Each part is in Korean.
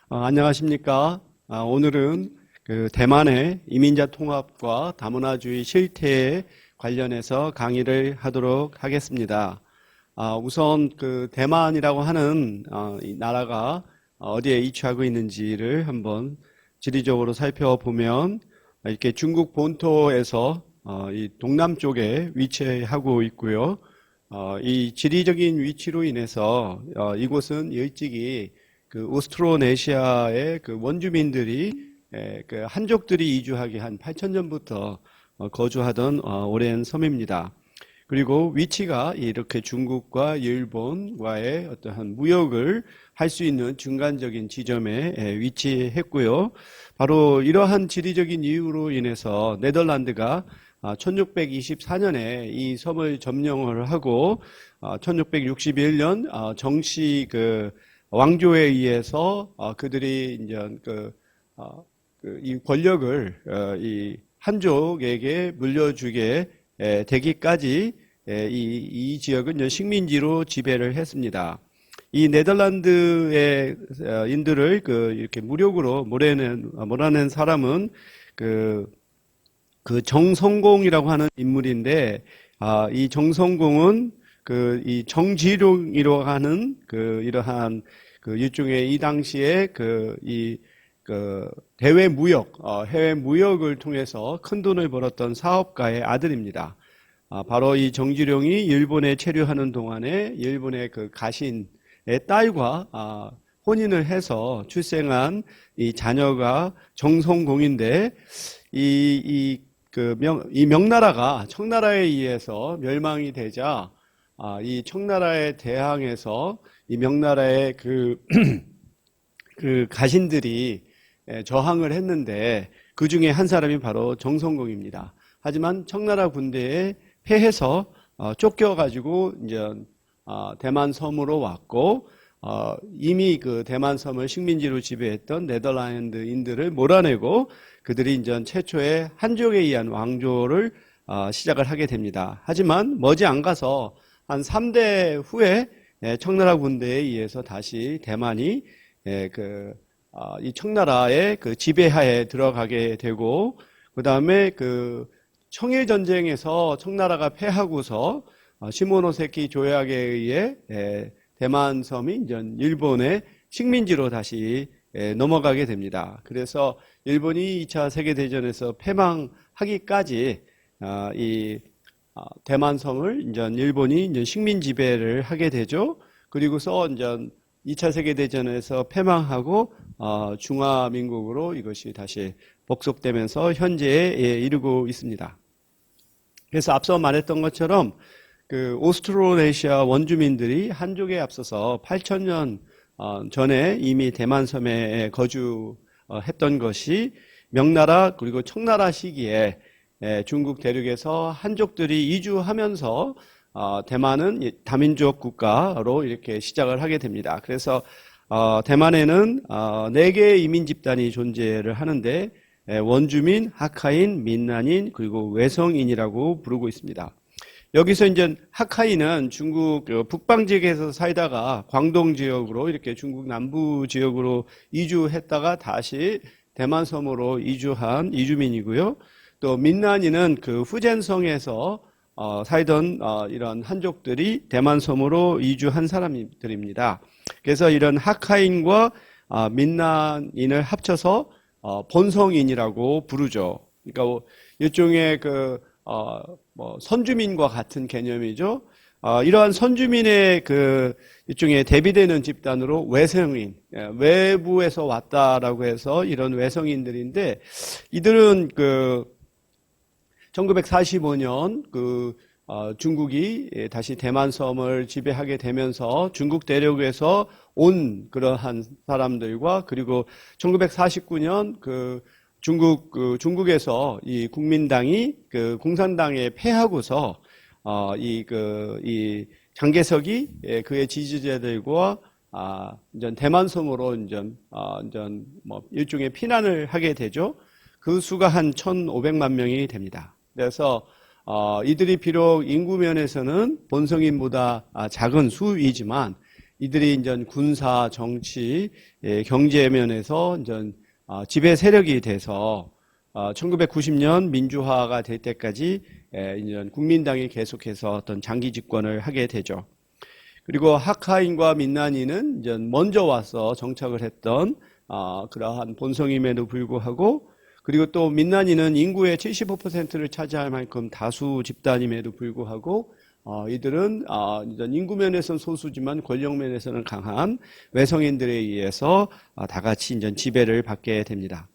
안녕하십니까. 오늘은 그 대만의 이민자 통합과 다문화주의 실태에 관련해서 강의를 하도록 하겠습니다. 우선 그 대만이라고 하는 이 나라가 어디에 위치하고 있는지를 한번 지리적으로 살펴보면 이렇게 중국 본토에서 이 동남쪽에 위치하고 있고요. 이 지리적인 위치로 인해서 이곳은 일찍이 그 오스트로네시아의 그 원주민들이 그 한족들이 이주하기 한 8,000년부터 거주하던 오랜 섬입니다. 그리고 위치가 이렇게 중국과 일본과의 어떠한 무역을 할 수 있는 중간적인 지점에 위치했고요. 바로 이러한 지리적인 이유로 인해서 네덜란드가 1624년에 이 섬을 점령을 하고 1661년 정식 그 왕조에 의해서 그들이 이제 이 권력을 이 한족에게 물려주게 되기까지 이 지역은 이제 식민지로 지배를 했습니다. 이 네덜란드의 인들을 이렇게 무력으로 몰아낸 사람은 그 정성공이라고 하는 인물인데, 이 정성공은 이 정지룡이라고 하는 이러한 일종의 이 당시에 대외 무역, 해외 무역을 통해서 큰 돈을 벌었던 사업가의 아들입니다. 바로 이 정지룡이 일본에 체류하는 동안에 일본의 그 가신의 딸과 혼인을 해서 출생한 이 자녀가 정성공인데, 이 명나라가 청나라에 의해서 멸망이 되자 이 청나라에 대항해서 이 명나라의 그 가신들이 저항을 했는데 그 중에 한 사람이 바로 정성공입니다. 하지만 청나라 군대에 패해서 쫓겨가지고 이제 대만 섬으로 왔고, 이미 그 대만 섬을 식민지로 지배했던 네덜란드인들을 몰아내고 그들이 이제 최초의 한족에 의한 왕조를 시작을 하게 됩니다. 하지만 머지 안 가서 한 3대 후에 청나라 군대에 의해서 다시 대만이 이 청나라의 그 지배하에 들어가게 되고, 그 다음에 그 청일 전쟁에서 청나라가 패하고서 시모노세키 조약에 의해 대만 섬이 이제 일본의 식민지로 다시 넘어가게 됩니다. 그래서 일본이 2차 세계대전에서 패망하기까지 이 대만 섬을 이제 일본이 이제 식민 지배를 하게 되죠. 그리고서 이제 2차 세계대전에서 패망하고 중화민국으로 이것이 다시 복속되면서 현재에 이르고 있습니다. 그래서 앞서 말했던 것처럼 그 오스트로네시아 원주민들이 한족에 앞서서 8,000년 전에 이미 대만 섬에 거주했던 것이 명나라 그리고 청나라 시기에 중국 대륙에서 한족들이 이주하면서 대만은 다민족 국가로 이렇게 시작을 하게 됩니다. 그래서 대만에는 4개의 이민 집단이 존재를 하는데 원주민, 하카인, 민난인, 그리고 외성인이라고 부르고 있습니다. 여기서 이제 하카인은 중국 북방 지역에서 살다가 광동 지역으로 이렇게 중국 남부 지역으로 이주했다가 다시 대만 섬으로 이주한 이주민이고요. 또 민난인은 그 후젠성에서 살던 이런 한족들이 대만 섬으로 이주한 사람들입니다. 그래서 이런 하카인과 민난인을 합쳐서 본성인이라고 부르죠. 그러니까 일종의 선주민과 같은 개념이죠. 이러한 선주민의 일종의 대비되는 집단으로 외성인, 외부에서 왔다라고 해서 이런 외성인들인데, 이들은 1945년 중국이 다시 대만 섬을 지배하게 되면서 중국 대륙에서 온 그러한 사람들과, 그리고 1949년 중국에서 이 국민당이 공산당에 패하고서 이 장개석이 그의 지지자들과 이제 대만 섬으로 이제 일종의 피난을 하게 되죠. 그 수가 한 1,500만 명이 됩니다. 그래서 이들이 비록 인구 면에서는 본성인보다 작은 수이지만 이들이 이제 군사, 정치, 경제 면에서 이제 지배 세력이 돼서 1990년 민주화가 될 때까지 이제 국민당이 계속해서 어떤 장기 집권을 하게 되죠. 그리고 하카인과 민나니는 이제 먼저 와서 정착을 했던 그러한 본성임에도 불구하고, 그리고 또 민나니는 인구의 75%를 차지할 만큼 다수 집단임에도 불구하고 이들은 이제 인구 면에서는 소수지만 권력 면에서는 강한 외성인들에 의해서 다 같이 이제 지배를 받게 됩니다.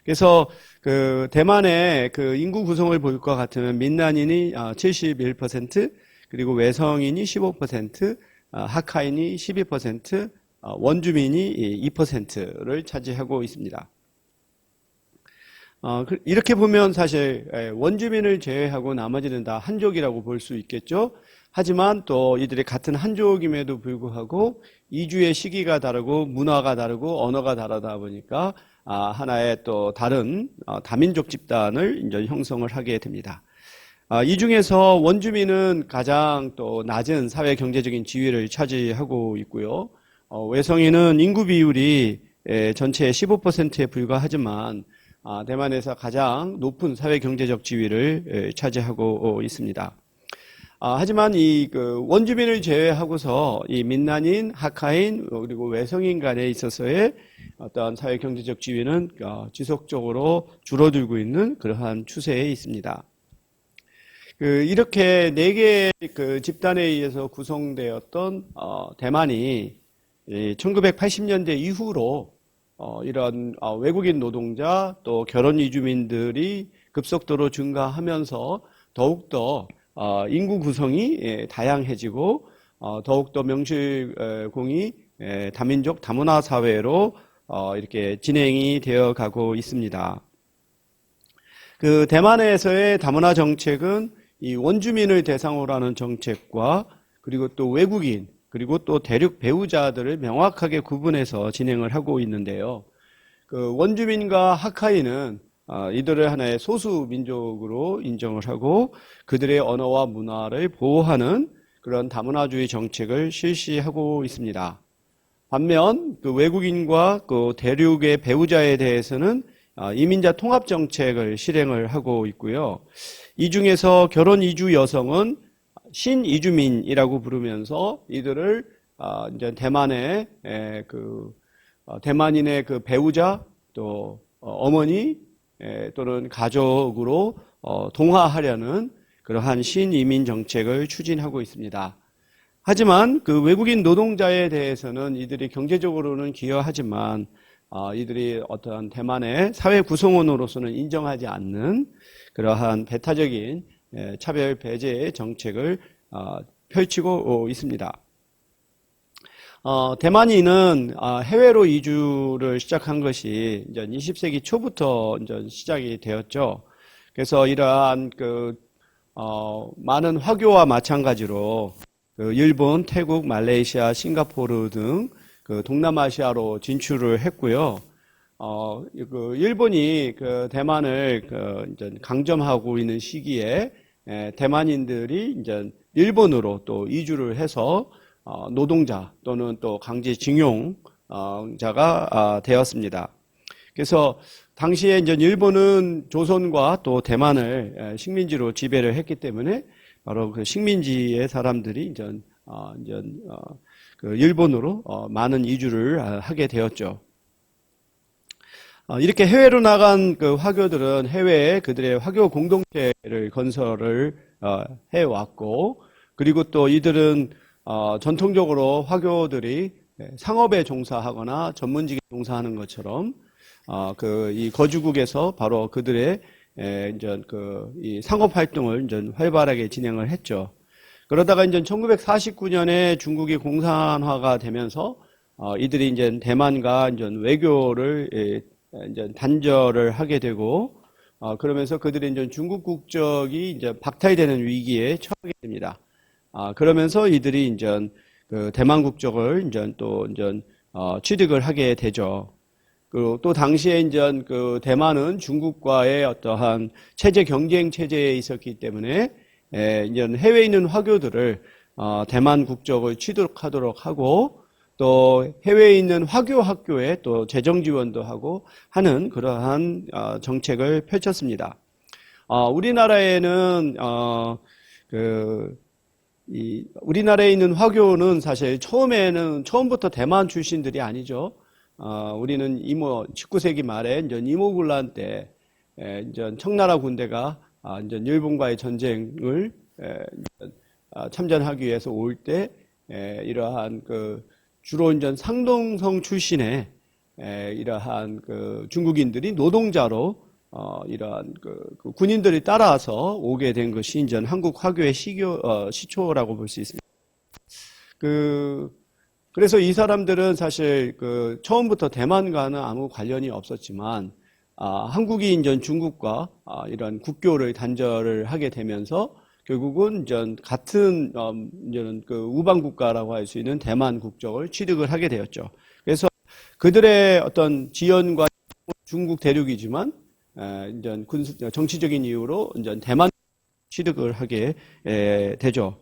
그래서 그 대만의 그 인구 구성을 볼 것 같으면 민나니는 71%, 그리고 외성인이 15%, 하카인이 12%, 원주민이 2%를 차지하고 있습니다. 이렇게 보면 사실 원주민을 제외하고 나머지는 다 한족이라고 볼 수 있겠죠. 하지만 또 이들이 같은 한족임에도 불구하고 이주의 시기가 다르고 문화가 다르고 언어가 다르다 보니까 하나의 또 다른 다민족 집단을 이제 형성을 하게 됩니다. 이 중에서 원주민은 가장 또 낮은 사회 경제적인 지위를 차지하고 있고요. 외성인은 인구 비율이 전체의 15%에 불과하지만 대만에서 가장 높은 사회 경제적 지위를 차지하고 있습니다. 하지만 이 원주민을 제외하고서 이 민난인, 하카인 그리고 외성인 간에 있어서의 어떤 사회 경제적 지위는 지속적으로 줄어들고 있는 그러한 추세에 있습니다. 이렇게 네 개의 집단에 의해서 구성되었던 대만이 1980년대 이후로 이런 외국인 노동자 또 결혼 이주민들이 급속도로 증가하면서 더욱더 인구 구성이 다양해지고 더욱더 명실공히 다민족 다문화 사회로 이렇게 진행이 되어 가고 있습니다. 그 대만에서의 다문화 정책은 이 원주민을 대상으로 하는 정책과 그리고 또 외국인 그리고 또 대륙 배우자들을 명확하게 구분해서 진행을 하고 있는데요. 그 원주민과 하카인은 이들을 하나의 소수 민족으로 인정을 하고 그들의 언어와 문화를 보호하는 그런 다문화주의 정책을 실시하고 있습니다. 반면 그 외국인과 그 대륙의 배우자에 대해서는 이민자 통합 정책을 실행을 하고 있고요. 이 중에서 결혼 이주 여성은 신이주민이라고 부르면서 이들을 이제 대만의 대만인의 그 배우자 또 어머니 또는 가족으로 동화하려는 그러한 신이민 정책을 추진하고 있습니다. 하지만 그 외국인 노동자에 대해서는 이들이 경제적으로는 기여하지만 이들이 어떠한 대만의 사회 구성원으로서는 인정하지 않는 그러한 배타적인 차별 배제의 정책을 펼치고 있습니다. 대만인은 해외로 이주를 시작한 것이 이제 20세기 초부터 이제 시작이 되었죠. 그래서 이러한 많은 화교와 마찬가지로 일본, 태국, 말레이시아, 싱가포르 등 동남아시아로 진출을 했고요. 일본이 대만을 이제 강점하고 있는 시기에 대만인들이 이제 일본으로 또 이주를 해서 노동자 또는 또 강제징용자가 되었습니다. 그래서 당시에 이제 일본은 조선과 또 대만을 식민지로 지배를 했기 때문에 바로 그 식민지의 사람들이 이제 일본으로 많은 이주를 하게 되었죠. 이렇게 해외로 나간 그 화교들은 해외에 그들의 화교 공동체를 건설을 해왔고, 그리고 또 이들은 전통적으로 화교들이 상업에 종사하거나 전문직에 종사하는 것처럼 이 거주국에서 바로 그들의 이제 이 상업 활동을 이제 활발하게 진행을 했죠. 그러다가 이제 1949년에 중국이 공산화가 되면서 이들이 이제 대만과 이제 외교를 이제 단절을 하게 되고 그러면서 그들이 이제 중국 국적이 이제 박탈되는 위기에 처하게 됩니다. 그러면서 이들이 이제 대만 국적을 이제 취득을 하게 되죠. 그리고 또 당시에 이제 대만은 중국과의 어떠한 체제 경쟁 체제에 있었기 때문에 이제 해외에 있는 화교들을 대만 국적을 취득하도록 하고 또 해외에 있는 화교 학교에 또 재정 지원도 하고 하는 그러한 정책을 펼쳤습니다. 우리나라에는 우리나라에 있는 화교는 사실 처음부터 대만 출신들이 아니죠. 우리는 19세기 말에 이제 이모군란 때 이제 청나라 군대가 이제 일본과의 전쟁을 참전하기 위해서 올 때 이러한 주로 이제 상동성 출신의 이러한 중국인들이 노동자로 이러한 군인들이 따라서 오게 된 것이 이제 한국 화교의 시초라고 볼 수 있습니다. 그래서 이 사람들은 사실 처음부터 대만과는 아무 관련이 없었지만 한국이 이제 중국과 이런 국교를 단절을 하게 되면서 결국은 이제 같은 이제는 우방 국가라고 할 수 있는 대만 국적을 취득을 하게 되었죠. 그래서 그들의 어떤 지연과 중국 대륙이지만 이제 정치적인 이유로 이제 대만 취득을 하게 되죠.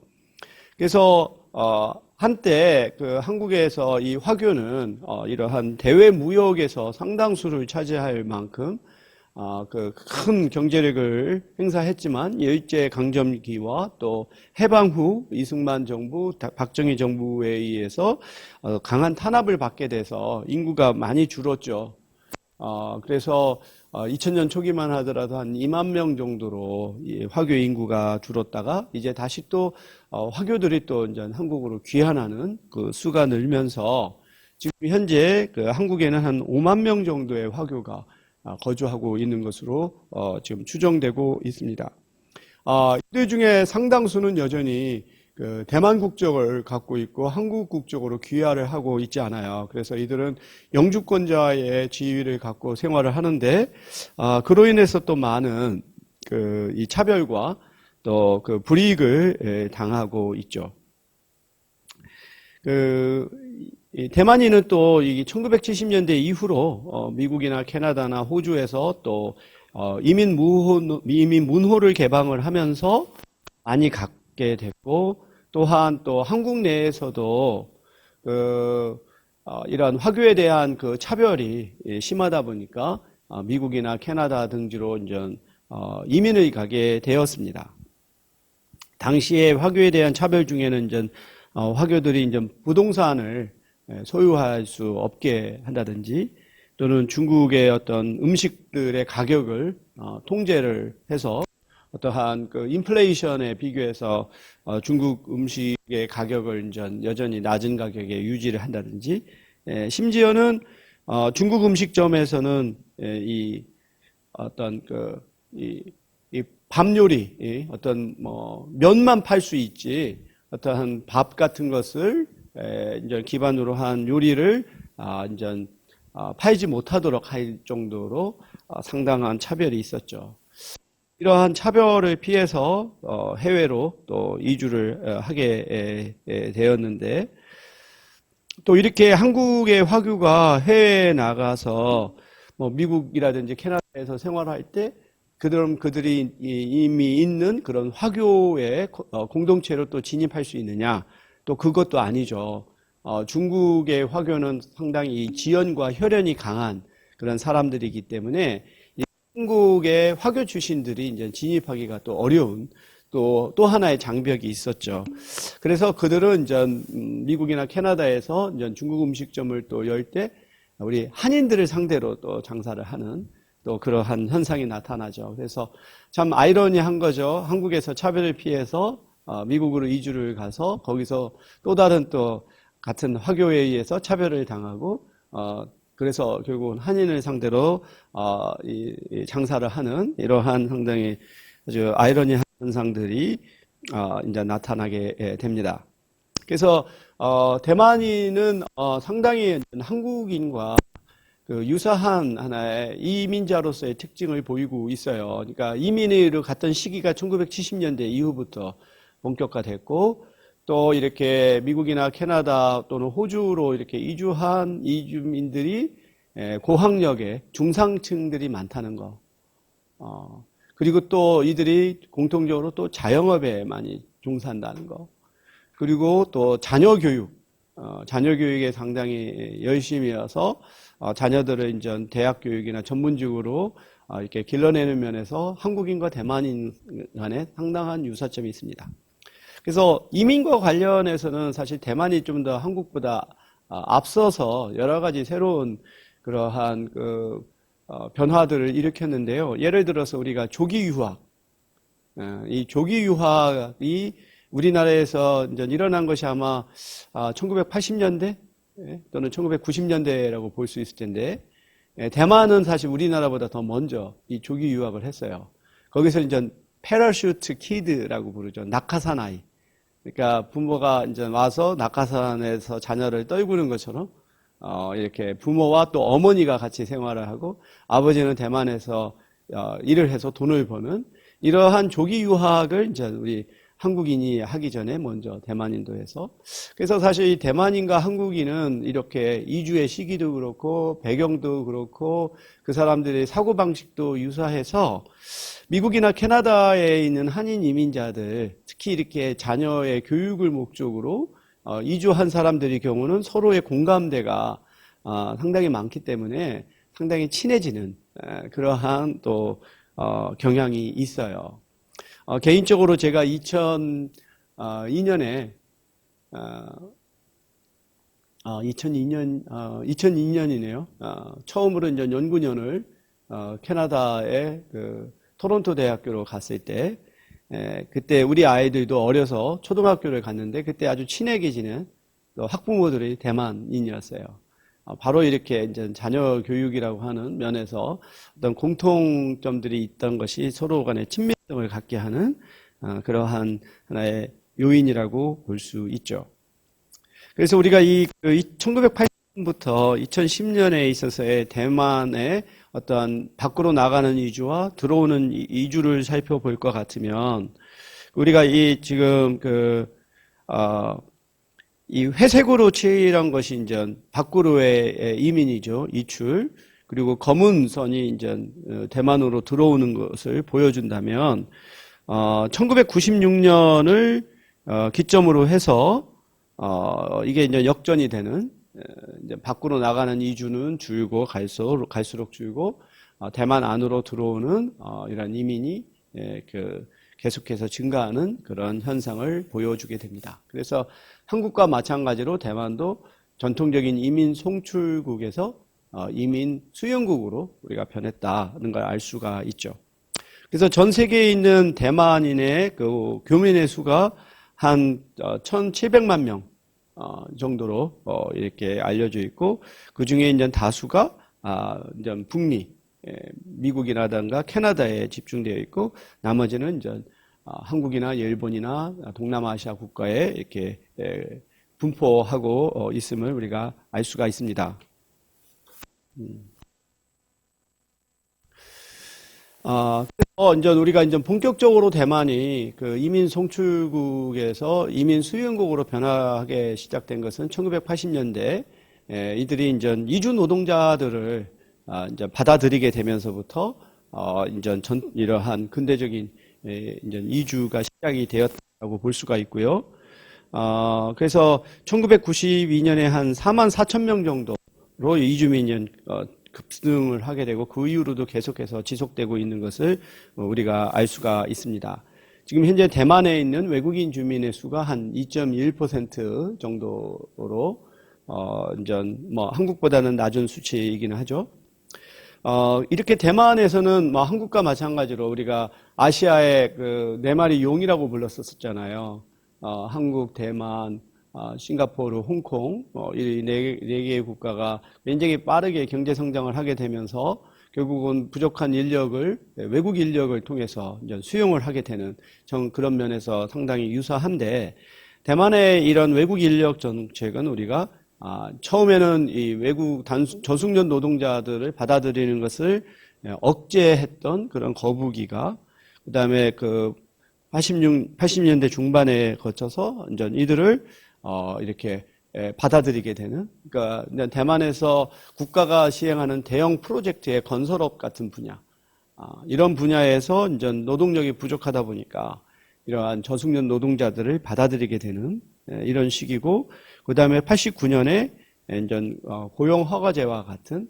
그래서 한때 한국에서 이 화교는 이러한 대외 무역에서 상당수를 차지할 만큼 큰 경제력을 행사했지만 일제 강점기와 또 해방 후 이승만 정부, 박정희 정부에 의해서 강한 탄압을 받게 돼서 인구가 많이 줄었죠. 그래서 2000년 초기만 하더라도 한 2만 명 정도로 화교 인구가 줄었다가 이제 다시 또 화교들이 또 이제 한국으로 귀환하는 수가 늘면서 지금 현재 한국에는 한 5만 명 정도의 화교가 거주하고 있는 것으로 지금 추정되고 있습니다. 이들 중에 상당수는 여전히 대만 국적을 갖고 있고 한국 국적으로 귀화를 하고 있지 않아요. 그래서 이들은 영주권자의 지위를 갖고 생활을 하는데 그로 인해서 또 많은 이 차별과 또 불이익을 당하고 있죠. 대만인은 또 1970년대 이후로 미국이나 캐나다나 호주에서 또 이민 문호를 개방을 하면서 많이 갖게 됐고 또한 또 한국 내에서도 이러한 화교에 대한 차별이 심하다 보니까 미국이나 캐나다 등지로 이제 이민을 가게 되었습니다. 당시에 화교에 대한 차별 중에는 이제 화교들이 이제 부동산을 소유할 수 없게 한다든지 또는 중국의 어떤 음식들의 가격을 통제를 해서 어떠한 인플레이션에 비교해서 중국 음식의 가격을 이제 여전히 낮은 가격에 유지를 한다든지 심지어는 중국 음식점에서는 이 어떤 이 밥 요리 어떤 면만 팔 수 있지 어떠한 밥 같은 것을 이제 기반으로 한 요리를 이제 팔지 못하도록 할 정도로 상당한 차별이 있었죠. 이러한 차별을 피해서 해외로 또 이주를 하게 되었는데 또 이렇게 한국의 화교가 해외에 나가서 미국이라든지 캐나다에서 생활할 때 그들이 이미 있는 그런 화교의 공동체로 또 진입할 수 있느냐? 또 그것도 아니죠. 중국의 화교는 상당히 지연과 혈연이 강한 그런 사람들이기 때문에 한국의 화교 출신들이 이제 진입하기가 또 어려운 또 하나의 장벽이 있었죠. 그래서 그들은 이제 미국이나 캐나다에서 이제 중국 음식점을 또 열 때 우리 한인들을 상대로 또 장사를 하는 또 그러한 현상이 나타나죠. 그래서 참 아이러니한 거죠. 한국에서 차별을 피해서 미국으로 이주를 가서 거기서 또 다른 또 같은 화교에 의해서 차별을 당하고 그래서 결국은 한인을 상대로 이 장사를 하는 이러한 상당히 아주 아이러니한 현상들이 이제 나타나게 됩니다. 그래서 대만인은 상당히 한국인과 유사한 하나의 이민자로서의 특징을 보이고 있어요. 그러니까 이민을 갔던 시기가 1970년대 이후부터 본격화됐고 또 이렇게 미국이나 캐나다 또는 호주로 이렇게 이주한 이주민들이 고학력의 중상층들이 많다는 거. 그리고 또 이들이 공통적으로 또 자영업에 많이 종사한다는 거. 그리고 또 자녀 교육에 상당히 열심히여서 자녀들을 이제 대학 교육이나 전문직으로 이렇게 길러내는 면에서 한국인과 대만인 간에 상당한 유사점이 있습니다. 그래서 이민과 관련해서는 사실 대만이 좀 더 한국보다 앞서서 여러 가지 새로운 그러한 변화들을 일으켰는데요. 예를 들어서 우리가 조기 유학, 이 조기 유학이 우리나라에서 이제 일어난 것이 아마 1980년대 또는 1990년대라고 볼 수 있을 텐데, 대만은 사실 우리나라보다 더 먼저 이 조기 유학을 했어요. 거기서 이제 패러슈트 키드라고 부르죠. 낙하산 아이. 그러니까 부모가 이제 와서 낙하산에서 자녀를 떨구는 것처럼 이렇게 부모와 또 어머니가 같이 생활을 하고 아버지는 대만에서 일을 해서 돈을 버는 이러한 조기 유학을 이제 우리 한국인이 하기 전에 먼저 대만인도 해서, 그래서 사실 대만인과 한국인은 이렇게 이주의 시기도 그렇고 배경도 그렇고 그 사람들의 사고방식도 유사해서 미국이나 캐나다에 있는 한인 이민자들, 특히 이렇게 자녀의 교육을 목적으로 이주한 사람들의 경우는 서로의 공감대가 상당히 많기 때문에 상당히 친해지는 그러한 또 경향이 있어요. 개인적으로 제가 2002년에 2002년이네요. 처음으로 이제 연구년을 캐나다의 그 토론토 대학교로 갔을 때, 그때 우리 아이들도 어려서 초등학교를 갔는데 그때 아주 친하게 지낸 학부모들이 대만인이었어요. 바로 이렇게 이제 자녀 교육이라고 하는 면에서 어떤 공통점들이 있던 것이 서로 간의 친밀성을 갖게 하는 그러한 하나의 요인이라고 볼 수 있죠. 그래서 우리가 이 1980년부터 2010년에 있어서의 대만의 어떤 밖으로 나가는 이주와 들어오는 이주를 살펴볼 것 같으면, 우리가 이 지금 이 회색으로 칠한 것이 이제 밖으로의 이민이죠. 이출. 그리고 검은 선이 이제 대만으로 들어오는 것을 보여준다면, 1996년을 기점으로 해서 이게 이제 역전이 되는, 이제 밖으로 나가는 이주는 줄고 갈수록 줄고 대만 안으로 들어오는 이런 이민이 계속해서 증가하는 그런 현상을 보여주게 됩니다. 그래서 한국과 마찬가지로 대만도 전통적인 이민 송출국에서 이민 수용국으로 우리가 변했다는 걸 알 수가 있죠. 그래서 전 세계에 있는 대만인의 그 교민의 수가 한 1,700만 명 정도로 이렇게 알려져 있고, 그 중에 이제 다수가 이제 북미, 미국이라든가 캐나다에 집중되어 있고, 나머지는 이제 한국이나 일본이나 동남아시아 국가에 이렇게 분포하고 있음을 우리가 알 수가 있습니다. 그래서 이제 우리가 이제 본격적으로 대만이 그 이민 송출국에서 이민 수용국으로 변화하게 시작된 것은 1980년대, 이들이 이제 이주 노동자들을 이제 받아들이게 되면서부터 이제 이러한 근대적인 이제 이주가 시작이 되었다고 볼 수가 있고요. 그래서 1992년에 한 4만 4천 명 정도로 이주민이 급등을 하게 되고, 그 이후로도 계속해서 지속되고 있는 것을 우리가 알 수가 있습니다. 지금 현재 대만에 있는 외국인 주민의 수가 한 2.1% 정도로 이제 뭐 한국보다는 낮은 수치이기는 하죠. 이렇게 대만에서는 뭐 한국과 마찬가지로 우리가 아시아의 그 네 마리 용이라고 불렀었잖아요. 한국, 대만, 싱가포르, 홍콩, 이 네 개의 국가가 굉장히 빠르게 경제 성장을 하게 되면서 결국은 부족한 인력을, 외국 인력을 통해서 이제 수용을 하게 되는 그런 면에서 상당히 유사한데, 대만의 이런 외국 인력 정책은 우리가 처음에는 이 외국 저숙련 노동자들을 받아들이는 것을 억제했던 그런 거부기가, 그 다음에 80년대 중반에 거쳐서 이제 이들을 이렇게 받아들이게 되는, 그러니까 대만에서 국가가 시행하는 대형 프로젝트의 건설업 같은 분야, 이런 분야에서 이제 노동력이 부족하다 보니까 이러한 저숙련 노동자들을 받아들이게 되는 이런 시기고, 그 다음에 89년에 이제 고용 허가제와 같은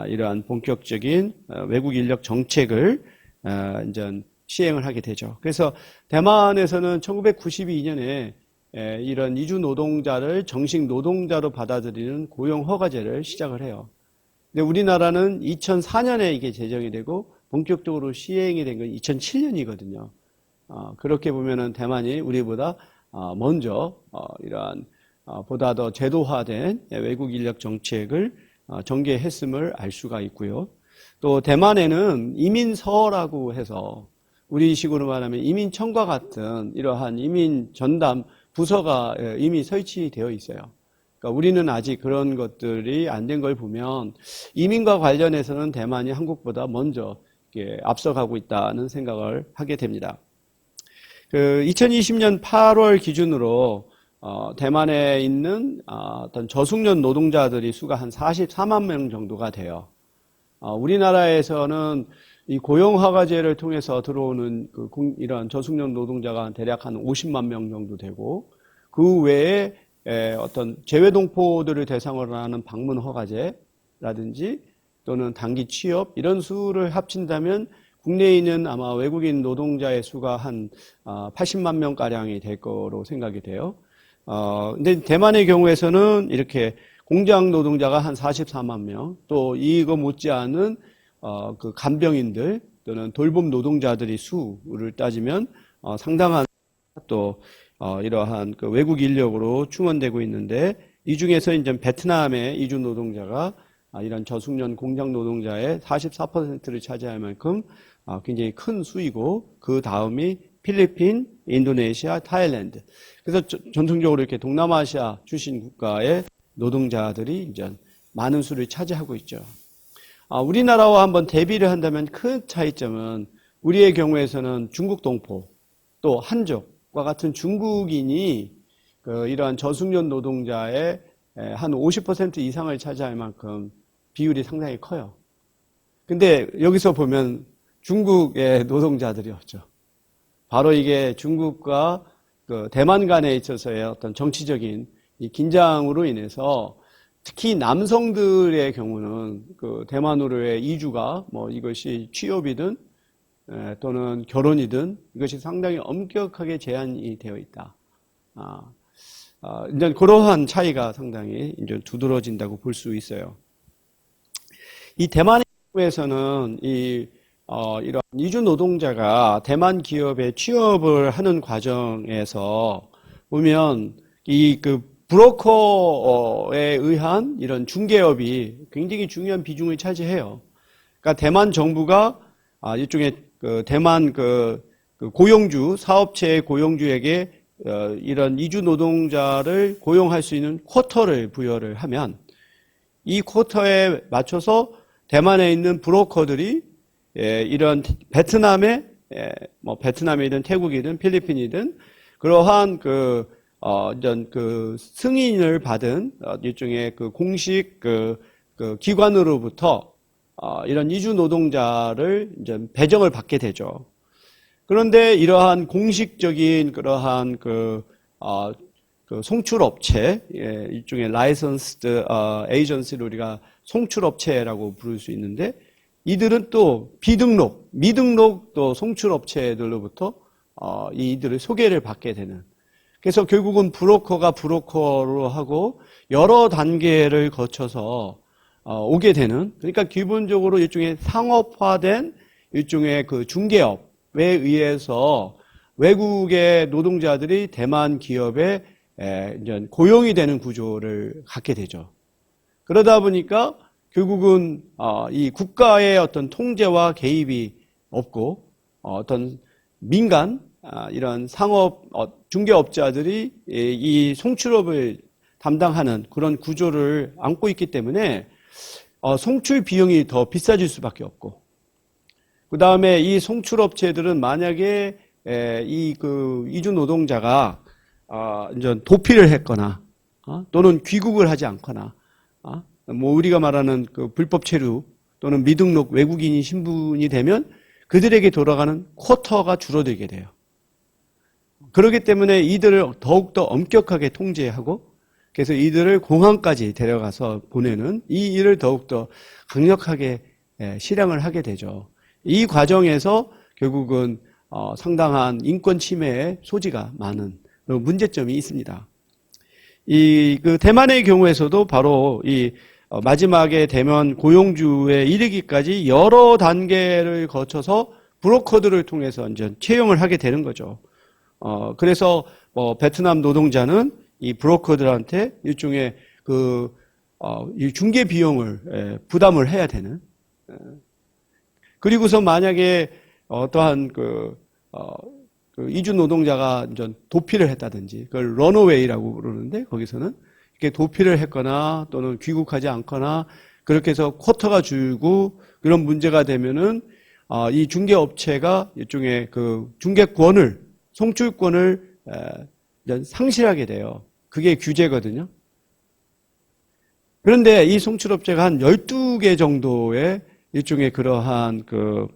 이러한 본격적인 외국 인력 정책을 이제 시행을 하게 되죠. 그래서 대만에서는 1992년에 이런 이주 노동자를 정식 노동자로 받아들이는 고용 허가제를 시작을 해요. 근데 우리나라는 2004년에 이게 제정이 되고 본격적으로 시행이 된 건 2007년이거든요. 그렇게 보면은 대만이 우리보다 먼저 이러한 보다 더 제도화된 외국 인력 정책을 전개했음을 알 수가 있고요. 또 대만에는 이민서라고 해서 우리식으로 말하면 이민청과 같은 이러한 이민 전담 부서가 이미 설치되어 있어요. 그러니까 우리는 아직 그런 것들이 안 된 걸 보면 이민과 관련해서는 대만이 한국보다 먼저 앞서가고 있다는 생각을 하게 됩니다. 2020년 8월 기준으로 대만에 있는 어떤 저숙련 노동자들이 수가 한 44만 명 정도가 돼요. 우리나라에서는 이 고용허가제를 통해서 들어오는 이런 저숙련 노동자가 대략 한 50만 명 정도 되고, 그 외에 어떤 재외동포들을 대상으로 하는 방문허가제라든지 또는 단기 취업 이런 수를 합친다면 국내에 있는 아마 외국인 노동자의 수가 한 80만 명가량이 될 거로 생각이 돼요. 근데 대만의 경우에서는 이렇게 공장 노동자가 한 44만 명, 또 이거 못지않은 그 간병인들 또는 돌봄 노동자들이 수를 따지면 상당한 또 이러한 그 외국 인력으로 충원되고 있는데, 이 중에서 이제 베트남의 이주 노동자가 이런 저숙련 공장 노동자의 44%를 차지할 만큼 굉장히 큰 수이고, 그 다음이 필리핀, 인도네시아, 타일랜드. 그래서 전통적으로 이렇게 동남아시아 출신 국가의 노동자들이 이제 많은 수를 차지하고 있죠. 우리나라와 한번 대비를 한다면 큰 차이점은 우리의 경우에서는 중국 동포, 또 한족과 같은 중국인이 이러한 저숙련 노동자의 한 50% 이상을 차지할 만큼 비율이 상당히 커요. 근데 여기서 보면 중국의 노동자들이었죠. 바로 이게 중국과 대만 간에 있어서의 어떤 정치적인 이 긴장으로 인해서 특히 남성들의 경우는 대만으로의 이주가 이것이 취업이든 또는 결혼이든 이것이 상당히 엄격하게 제한이 되어 있다. 이제 그러한 차이가 상당히 이제 두드러진다고 볼 수 있어요. 이 대만의 경우에서는 이런 이주 노동자가 대만 기업에 취업을 하는 과정에서 보면 브로커에 의한 이런 중개업이 굉장히 중요한 비중을 차지해요. 그러니까 대만 정부가 일종의 대만 고용주 사업체의 고용주에게 이런 이주 노동자를 고용할 수 있는 쿼터를 부여를 하면, 이 쿼터에 맞춰서 대만에 있는 브로커들이 이런 베트남이든 태국이든 필리핀이든 그러한 승인을 받은 일종의 공식 기관으로부터 이런 이주 노동자를 이제 배정을 받게 되죠. 그런데 이러한 공식적인 그러한 송출업체, 일종의 라이선스드 에이전시를 우리가 송출업체라고 부를 수 있는데, 이들은 또 미등록 또 송출업체들로부터 이들을 소개를 받게 되는. 그래서 결국은 브로커가 브로커로 하고 여러 단계를 거쳐서 오게 되는, 그러니까 기본적으로 일종의 상업화된 일종의 중개업에 의해서 외국의 노동자들이 대만 기업에 이제 고용이 되는 구조를 갖게 되죠. 그러다 보니까 결국은 이 국가의 어떤 통제와 개입이 없고 어떤 민간 이런 상업 중개업자들이 이 송출업을 담당하는 그런 구조를 안고 있기 때문에 송출 비용이 더 비싸질 수밖에 없고, 그 다음에 이 송출업체들은 만약에 이주 노동자가 이제 도피를 했거나 또는 귀국을 하지 않거나 우리가 말하는 불법 체류 또는 미등록 외국인이 신분이 되면 그들에게 돌아가는 쿼터가 줄어들게 돼요. 그렇기 때문에 이들을 더욱더 엄격하게 통제하고 그래서 이들을 공항까지 데려가서 보내는 이 일을 더욱더 강력하게 실행을 하게 되죠. 이 과정에서 결국은 상당한 인권 침해의 소지가 많은 문제점이 있습니다. 그 대만의 경우에서도 바로 이 마지막에 대만 고용주에 이르기까지 여러 단계를 거쳐서 브로커들을 통해서 이제 채용을 하게 되는 거죠. 그래서 베트남 노동자는 이 브로커들한테 일종의 이 중개 비용을 부담을 해야 되는. 그리고서 만약에 어떠한 이주 노동자가 이제 도피를 했다든지 그걸 런어웨이라고 부르는데 거기서는 이렇게 도피를 했거나 또는 귀국하지 않거나 그렇게 해서 쿼터가 줄고 그런 문제가 되면은 이 중개업체가 일종의 그 중개권을 송출권을 상실하게 돼요. 그게 규제거든요. 그런데 이 송출업체가 한 12개 정도의 일종의 그러한 그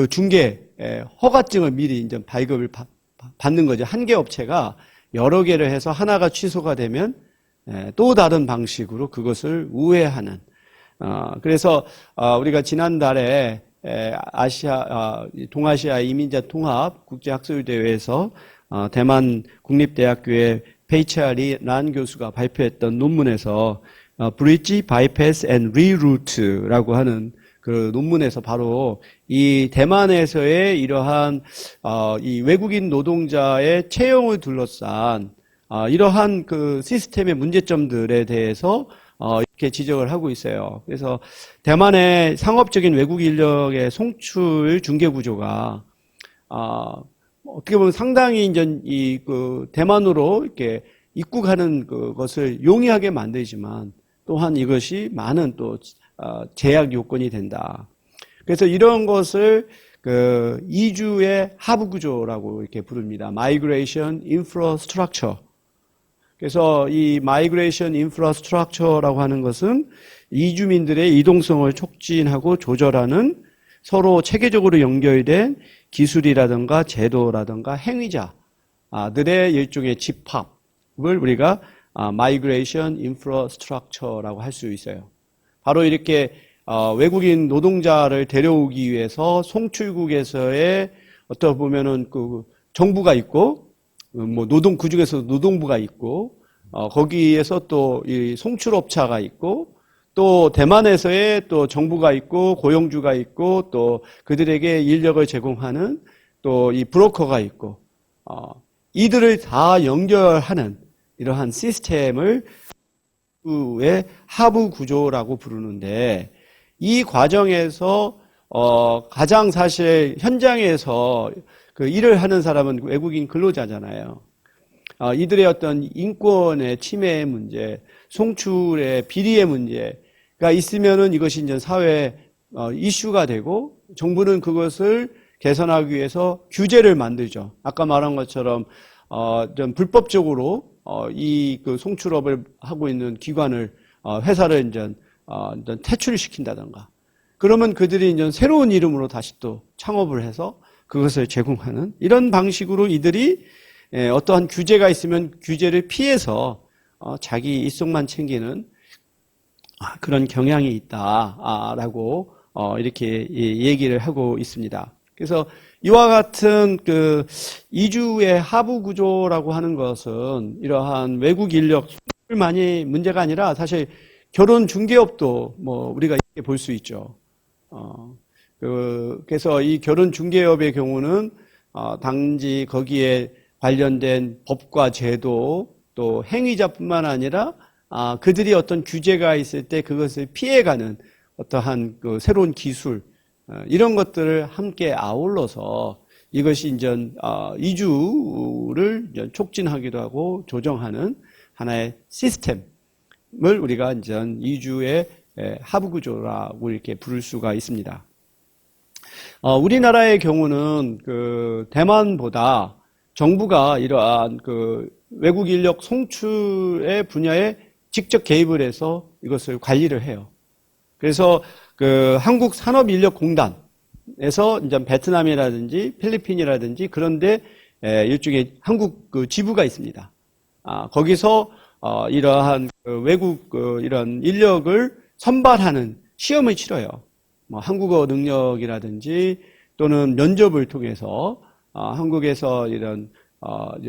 중개 허가증을 미리 이제 발급을 받는 거죠. 한 개 업체가 여러 개를 해서 하나가 취소가 되면 또 다른 방식으로 그것을 우회하는. 그래서 우리가 지난달에 동아시아 이민자 통합 국제학술대회에서 대만 국립대학교의 페이차리 란 교수가 발표했던 논문에서 Bridge, Bypass and Reroute라고 하는 그 논문에서 바로 이 대만에서의 이러한 이 외국인 노동자의 채용을 둘러싼 이러한 그 시스템의 문제점들에 대해서 이렇게 지적을 하고 있어요. 그래서 대만의 상업적인 외국 인력의 송출 중개 구조가 어떻게 보면 상당히 이제 그 대만으로 이렇게 입국하는 그것을 용이하게 만들지만 또한 이것이 많은 또 제약 요건이 된다. 그래서 이런 것을 그 이주의 하부 구조라고 이렇게 부릅니다. Migration Infrastructure. 그래서 이 Migration Infrastructure라고 하는 것은 이주민들의 이동성을 촉진하고 조절하는 서로 체계적으로 연결된 기술이라든가 제도라든가 행위자들의 일종의 집합을 우리가 Migration Infrastructure라고 할 수 있어요. 바로 이렇게 외국인 노동자를 데려오기 위해서 송출국에서의 어떻게 보면은 그 정부가 있고 뭐 그 중에서 노동부가 있고 거기에서 또 이 송출업자가 있고 또 대만에서의 또 정부가 있고 고용주가 있고 또 그들에게 인력을 제공하는 또 이 브로커가 있고 이들을 다 연결하는 이러한 시스템을 의 하부 구조라고 부르는데 이 과정에서 가장 사실 현장에서 그 일을 하는 사람은 외국인 근로자잖아요. 이들의 어떤 인권의 침해의 문제, 송출의 비리의 문제가 있으면은 이것이 이제 사회 이슈가 되고 정부는 그것을 개선하기 위해서 규제를 만들죠. 아까 말한 것처럼 좀 불법적으로 이 그 송출업을 하고 있는 기관을 회사를 이제 퇴출시킨다던가 그러면 그들이 이제 새로운 이름으로 다시 또 창업을 해서 그것을 제공하는 이런 방식으로 이들이 어떠한 규제가 있으면 규제를 피해서 자기 이속만 챙기는 그런 경향이 있다라고 이렇게 얘기를 하고 있습니다. 그래서 이와 같은 그 이주의 하부 구조라고 하는 것은 이러한 외국 인력만이 문제가 아니라 사실 결혼 중개업도 뭐 우리가 이렇게 볼 수 있죠. 그래서 이 결혼 중개업의 경우는 단지 거기에 관련된 법과 제도 또 행위자뿐만 아니라 그들이 어떤 규제가 있을 때 그것을 피해가는 어떠한 그 새로운 기술 이런 것들을 함께 아울러서 이것이 이제 이주를 촉진하기도 하고 조정하는 하나의 시스템을 우리가 이제 이주의 하부 구조라고 이렇게 부를 수가 있습니다. 우리나라의 경우는 그 대만보다 정부가 이러한 그 외국 인력 송출의 분야에 직접 개입을 해서 이것을 관리를 해요. 그래서 그 한국산업인력공단 대만에서 이제 베트남이라든지 필리핀이라든지 그런데 일종의 한국 그 지부가 있습니다. 거기서 이러한 그 외국 이런 인력을 선발하는 시험을 치러요. 뭐 한국어 능력이라든지 또는 면접을 통해서 한국에서 이런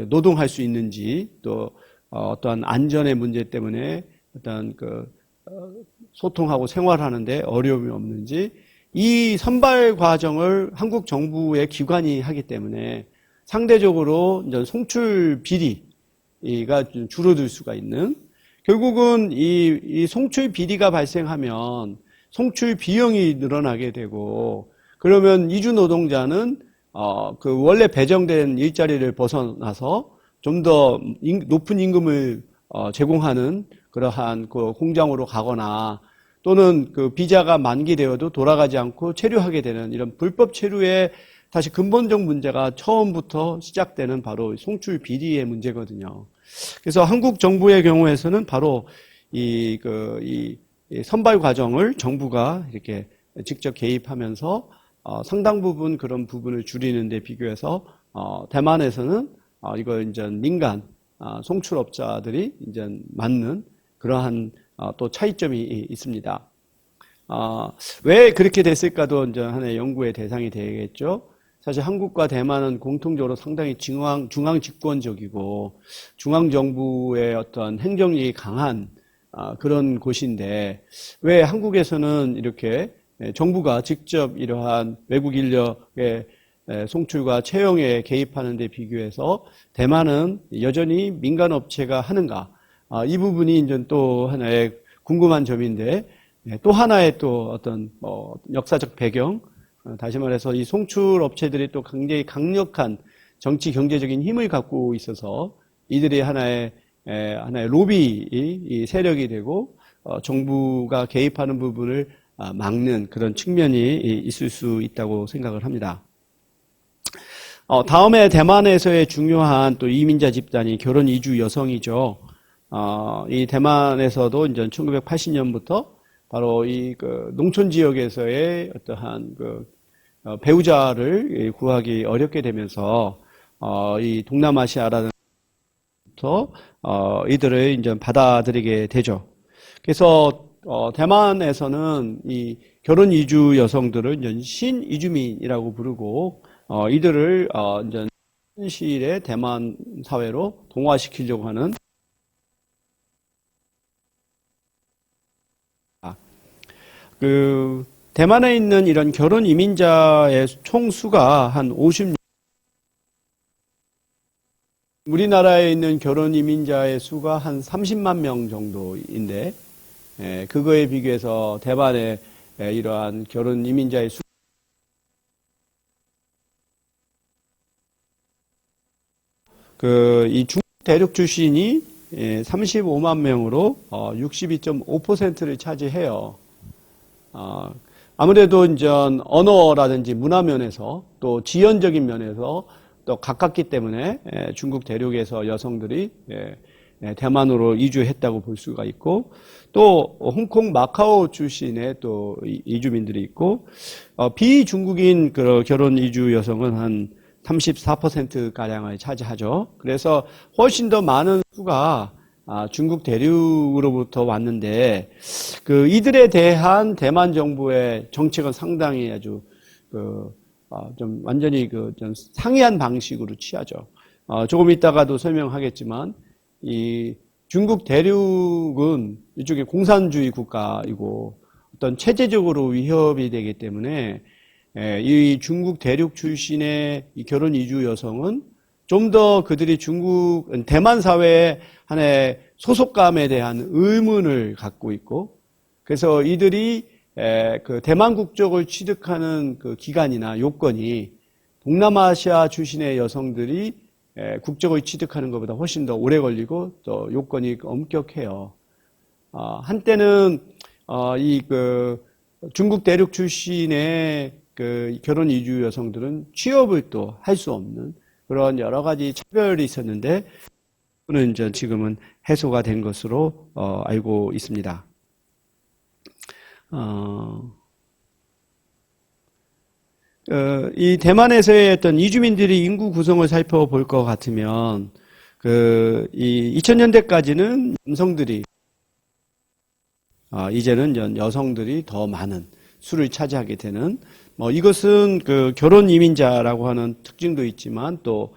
노동할 수 있는지 또 어떠한 안전의 문제 때문에 어떤 그 소통하고 생활하는데 어려움이 없는지 이 선발 과정을 한국 정부의 기관이 하기 때문에 상대적으로 이제 송출 비리가 줄어들 수가 있는 결국은 이 송출 비리가 발생하면 송출 비용이 늘어나게 되고 그러면 이주 노동자는 그 원래 배정된 일자리를 벗어나서 좀 더 높은 임금을 제공하는 그러한 그 공장으로 가거나 또는 그 비자가 만기되어도 돌아가지 않고 체류하게 되는 이런 불법 체류의 다시 근본적 문제가 처음부터 시작되는 바로 송출 비리의 문제거든요. 그래서 한국 정부의 경우에서는 바로 이 선발 과정을 정부가 이렇게 직접 개입하면서 상당 부분 그런 부분을 줄이는 데 비교해서 대만에서는 이걸 이제 민간 송출업자들이 이제 맡는 그러한 또 차이점이 있습니다. 왜 그렇게 됐을까도 이제 하나의 연구의 대상이 되겠죠. 사실 한국과 대만은 공통적으로 상당히 중앙 집권적이고 중앙 정부의 어떤 행정력이 강한 그런 곳인데 왜 한국에서는 이렇게 정부가 직접 이러한 외국 인력의 송출과 채용에 개입하는 데 비교해서 대만은 여전히 민간 업체가 하는가? 이 부분이 이제 또 하나의 궁금한 점인데 또 하나의 또 어떤 역사적 배경, 다시 말해서 이 송출 업체들이 또 굉장히 강력한 정치 경제적인 힘을 갖고 있어서 이들이 하나의 로비 세력이 되고 정부가 개입하는 부분을 막는 그런 측면이 있을 수 있다고 생각을 합니다. 다음에 대만에서의 중요한 또 이민자 집단이 결혼 이주 여성이죠. 이 대만에서도 이제 1980년부터 바로 이 농촌 지역에서의 어떠한 배우자를 구하기 어렵게 되면서 이 동남아시아라는 부터 이들을 이제 받아들이게 되죠. 그래서 대만에서는 이 결혼 이주 여성들을 이제 신이주민이라고 부르고 이들을 이제 현실의 대만 사회로 동화시키려고 하는 대만에 있는 이런 결혼 이민자의 총수가 한 50, 우리나라에 있는 결혼 이민자의 수가 한 30만 명 정도인데, 그거에 비교해서 대만의 이러한 결혼 이민자의 수, 이 중국 대륙 출신이 35만 명으로 62.5%를 차지해요. 아무래도 이제 언어라든지 문화 면에서 또 지연적인 면에서 또 가깝기 때문에 중국 대륙에서 여성들이 대만으로 이주했다고 볼 수가 있고 또 홍콩, 마카오 출신의 또 이주민들이 있고 비중국인 결혼 이주 여성은 한 34%가량을 차지하죠. 그래서 훨씬 더 많은 수가 중국 대륙으로부터 왔는데 이들에 대한 대만 정부의 정책은 상당히 아주 좀 완전히 좀 상이한 방식으로 취하죠. 조금 이따가도 설명하겠지만 이 중국 대륙은 이쪽에 공산주의 국가이고 어떤 체제적으로 위협이 되기 때문에 이 중국 대륙 출신의 이 결혼 이주 여성은 좀 더 그들이 대만 사회의 하나의 소속감에 대한 의문을 갖고 있고, 그래서 이들이 대만 국적을 취득하는 기간이나 요건이 동남아시아 출신의 여성들이 국적을 취득하는 것보다 훨씬 더 오래 걸리고 또 요건이 엄격해요. 한때는 중국 대륙 출신의 결혼 이주 여성들은 취업을 또 할 수 없는 그런 여러 가지 차별이 있었는데, 그는 이제 지금은 해소가 된 것으로 알고 있습니다. 이 대만에서의 어떤 이주민들이 인구 구성을 살펴볼 것 같으면, 이 2000년대까지는 남성들이, 이제는 여성들이 더 많은 수를 차지하게 되는, 이것은 결혼 이민자라고 하는 특징도 있지만 또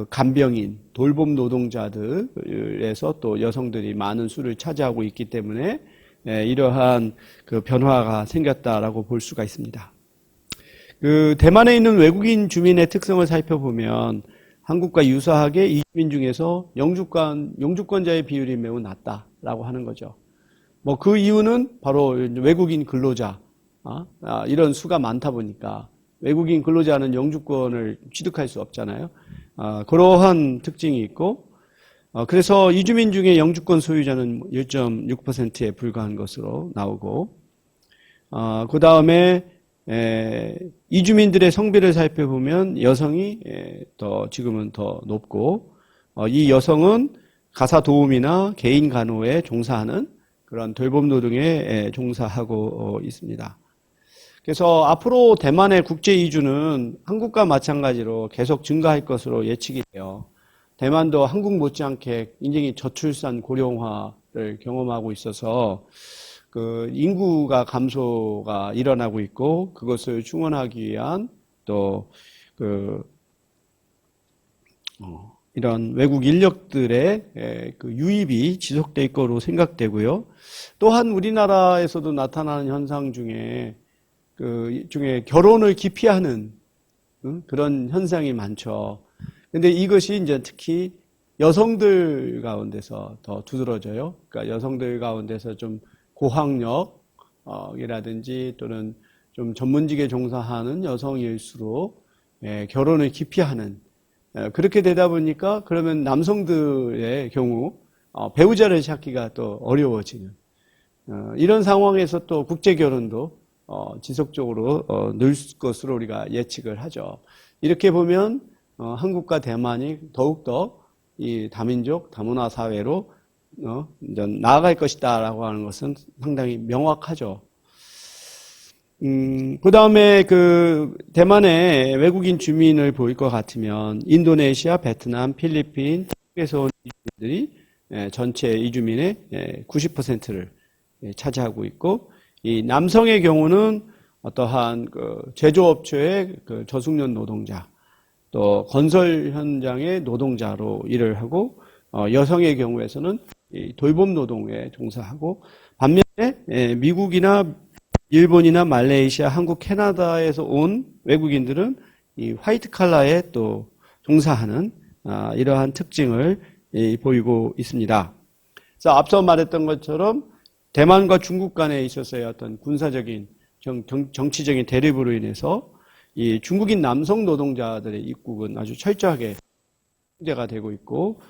간병인, 돌봄 노동자들에서 또 여성들이 많은 수를 차지하고 있기 때문에 이러한 변화가 생겼다라고 볼 수가 있습니다. 대만에 있는 외국인 주민의 특성을 살펴보면 한국과 유사하게 이주민 중에서 영주권자의 비율이 매우 낮다라고 하는 거죠. 그 이유는 바로 외국인 근로자, 이런 수가 많다 보니까 외국인 근로자는 영주권을 취득할 수 없잖아요. 그러한 특징이 있고, 그래서 이주민 중에 영주권 소유자는 1.6%에 불과한 것으로 나오고, 그 다음에 이주민들의 성비를 살펴보면 여성이 지금은 더 높고, 이 여성은 가사 도우미나 개인 간호에 종사하는 그런 돌봄 노동에 종사하고 있습니다. 그래서 앞으로 대만의 국제 이주는 한국과 마찬가지로 계속 증가할 것으로 예측이 돼요. 대만도 한국 못지않게 굉장히 저출산 고령화를 경험하고 있어서 인구가 감소가 일어나고 있고, 그것을 충원하기 위한 또 이런 외국 인력들의 유입이 지속될 거로 생각되고요. 또한 우리나라에서도 나타나는 현상 중에 결혼을 기피하는 그런 현상이 많죠. 근데 이것이 이제 특히 여성들 가운데서 더 두드러져요. 그러니까 여성들 가운데서 좀 고학력이라든지 또는 좀 전문직에 종사하는 여성일수록 결혼을 기피하는, 그렇게 되다 보니까 그러면 남성들의 경우 배우자를 찾기가 또 어려워지는 이런 상황에서 또 국제 결혼도 지속적으로 늘 것으로 우리가 예측을 하죠. 이렇게 보면 한국과 대만이 더욱더 이 다민족, 다문화 사회로 이제 나아갈 것이다라고 하는 것은 상당히 명확하죠. 그 다음에 대만의 외국인 주민을 볼 것 같으면 인도네시아, 베트남, 필리핀, 태국에서 온 이주민들이 전체 이주민의 90%를 차지하고 있고, 이 남성의 경우는 어떠한 제조업체의 저숙련 노동자, 또 건설 현장의 노동자로 일을 하고, 여성의 경우에서는 이 돌봄 노동에 종사하고, 반면에 미국이나 일본이나 말레이시아, 한국, 캐나다에서 온 외국인들은 이 화이트 칼라에 또 종사하는 이러한 특징을 보이고 있습니다. 그래서 앞서 말했던 것처럼 대만과 중국 간에 있어서의 어떤 군사적인 정치적인 대립으로 인해서 이 중국인 남성 노동자들의 입국은 아주 철저하게 통제가 되고 있고,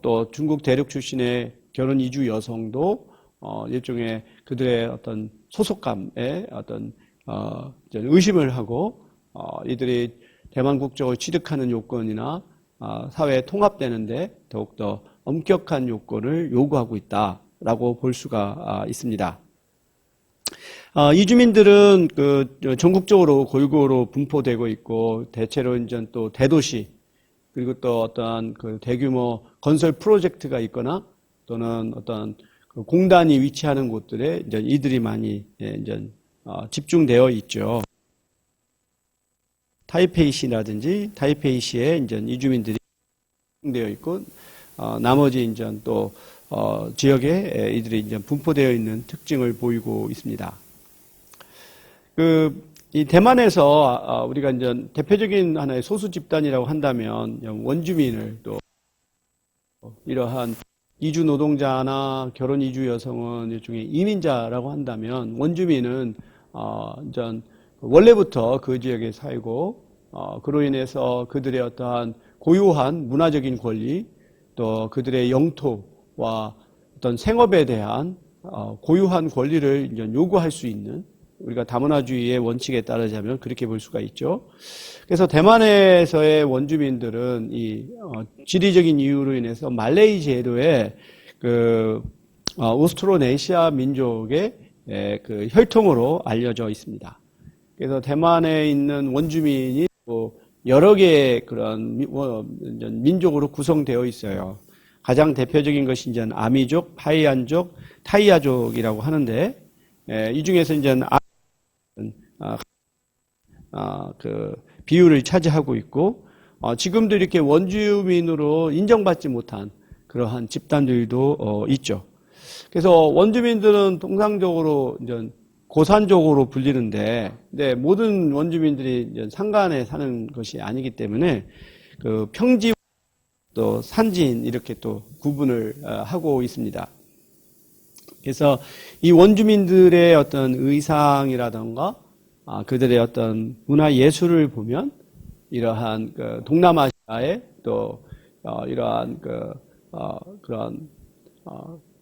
또 중국 대륙 출신의 결혼 이주 여성도 일종의 그들의 어떤 소속감에 어떤 의심을 하고 이들이 대만 국적을 취득하는 요건이나 사회에 통합되는데 더욱더 엄격한 요건을 요구하고 있다라고 볼 수가 있습니다. 이주민들은 전국적으로 골고루 분포되고 있고, 대체로 이제 또 대도시, 그리고 또 어떠한 대규모 건설 프로젝트가 있거나 또는 어떤 공단이 위치하는 곳들에 이제 이들이 많이 이제 집중되어 있죠. 타이페이시라든지 타이페이시에 이제 이주민들이 집중되어 있고, 나머지 이제 또 지역에 이들이 이제 분포되어 있는 특징을 보이고 있습니다. 이 대만에서 우리가 이제 대표적인 하나의 소수 집단이라고 한다면 원주민을, 또 이러한 이주 노동자나 결혼 이주 여성은 일종의 이민자라고 한다면, 원주민은 이제 원래부터 그 지역에 살고 그로 인해서 그들의 어떠한 고유한 문화적인 권리, 또 그들의 영토와 어떤 생업에 대한 고유한 권리를 이제 요구할 수 있는, 우리가 다문화주의의 원칙에 따르자면 그렇게 볼 수가 있죠. 그래서 대만에서의 원주민들은 이 지리적인 이유로 인해서 말레이 제도의 오스트로네시아 민족의 혈통으로 알려져 있습니다. 그래서 대만에 있는 원주민이 또 여러 개의 그런 민족으로 구성되어 있어요. 가장 대표적인 것이 이제 아미족, 파이안족, 타이아족이라고 하는데, 이 중에서 이제 그 비율을 차지하고 있고, 지금도 이렇게 원주민으로 인정받지 못한 그러한 집단들도 있죠. 그래서 원주민들은 통상적으로 이제 고산족으로 불리는데, 네, 모든 원주민들이 이제 산간에 사는 것이 아니기 때문에 그 평지 또 산지인 이렇게 또 구분을 하고 있습니다. 그래서 이 원주민들의 어떤 의상이라던가 그들의 어떤 문화 예술을 보면 이러한 그 동남아시아의 또 이러한 그런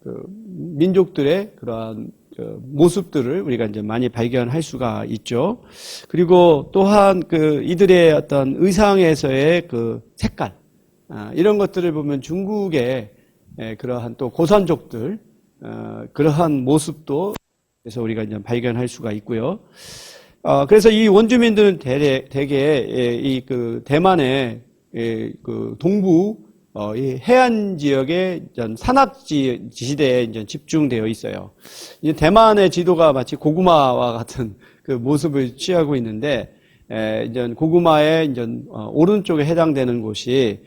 그 민족들의 그러한 그 모습들을 우리가 이제 많이 발견할 수가 있죠. 그리고 또한 그 이들의 어떤 의상에서의 그 색깔 이런 것들을 보면 중국의 그러한 또 고산족들 그러한 모습도 그래서 우리가 이제 발견할 수가 있고요. 그래서 이 원주민들은 대개 이 그 대만의 그 동부 이 해안 지역의 산악지대에 이제 집중되어 있어요. 이제 대만의 지도가 마치 고구마와 같은 그 모습을 취하고 있는데, 이제 고구마의 이제 오른쪽에 해당되는 곳이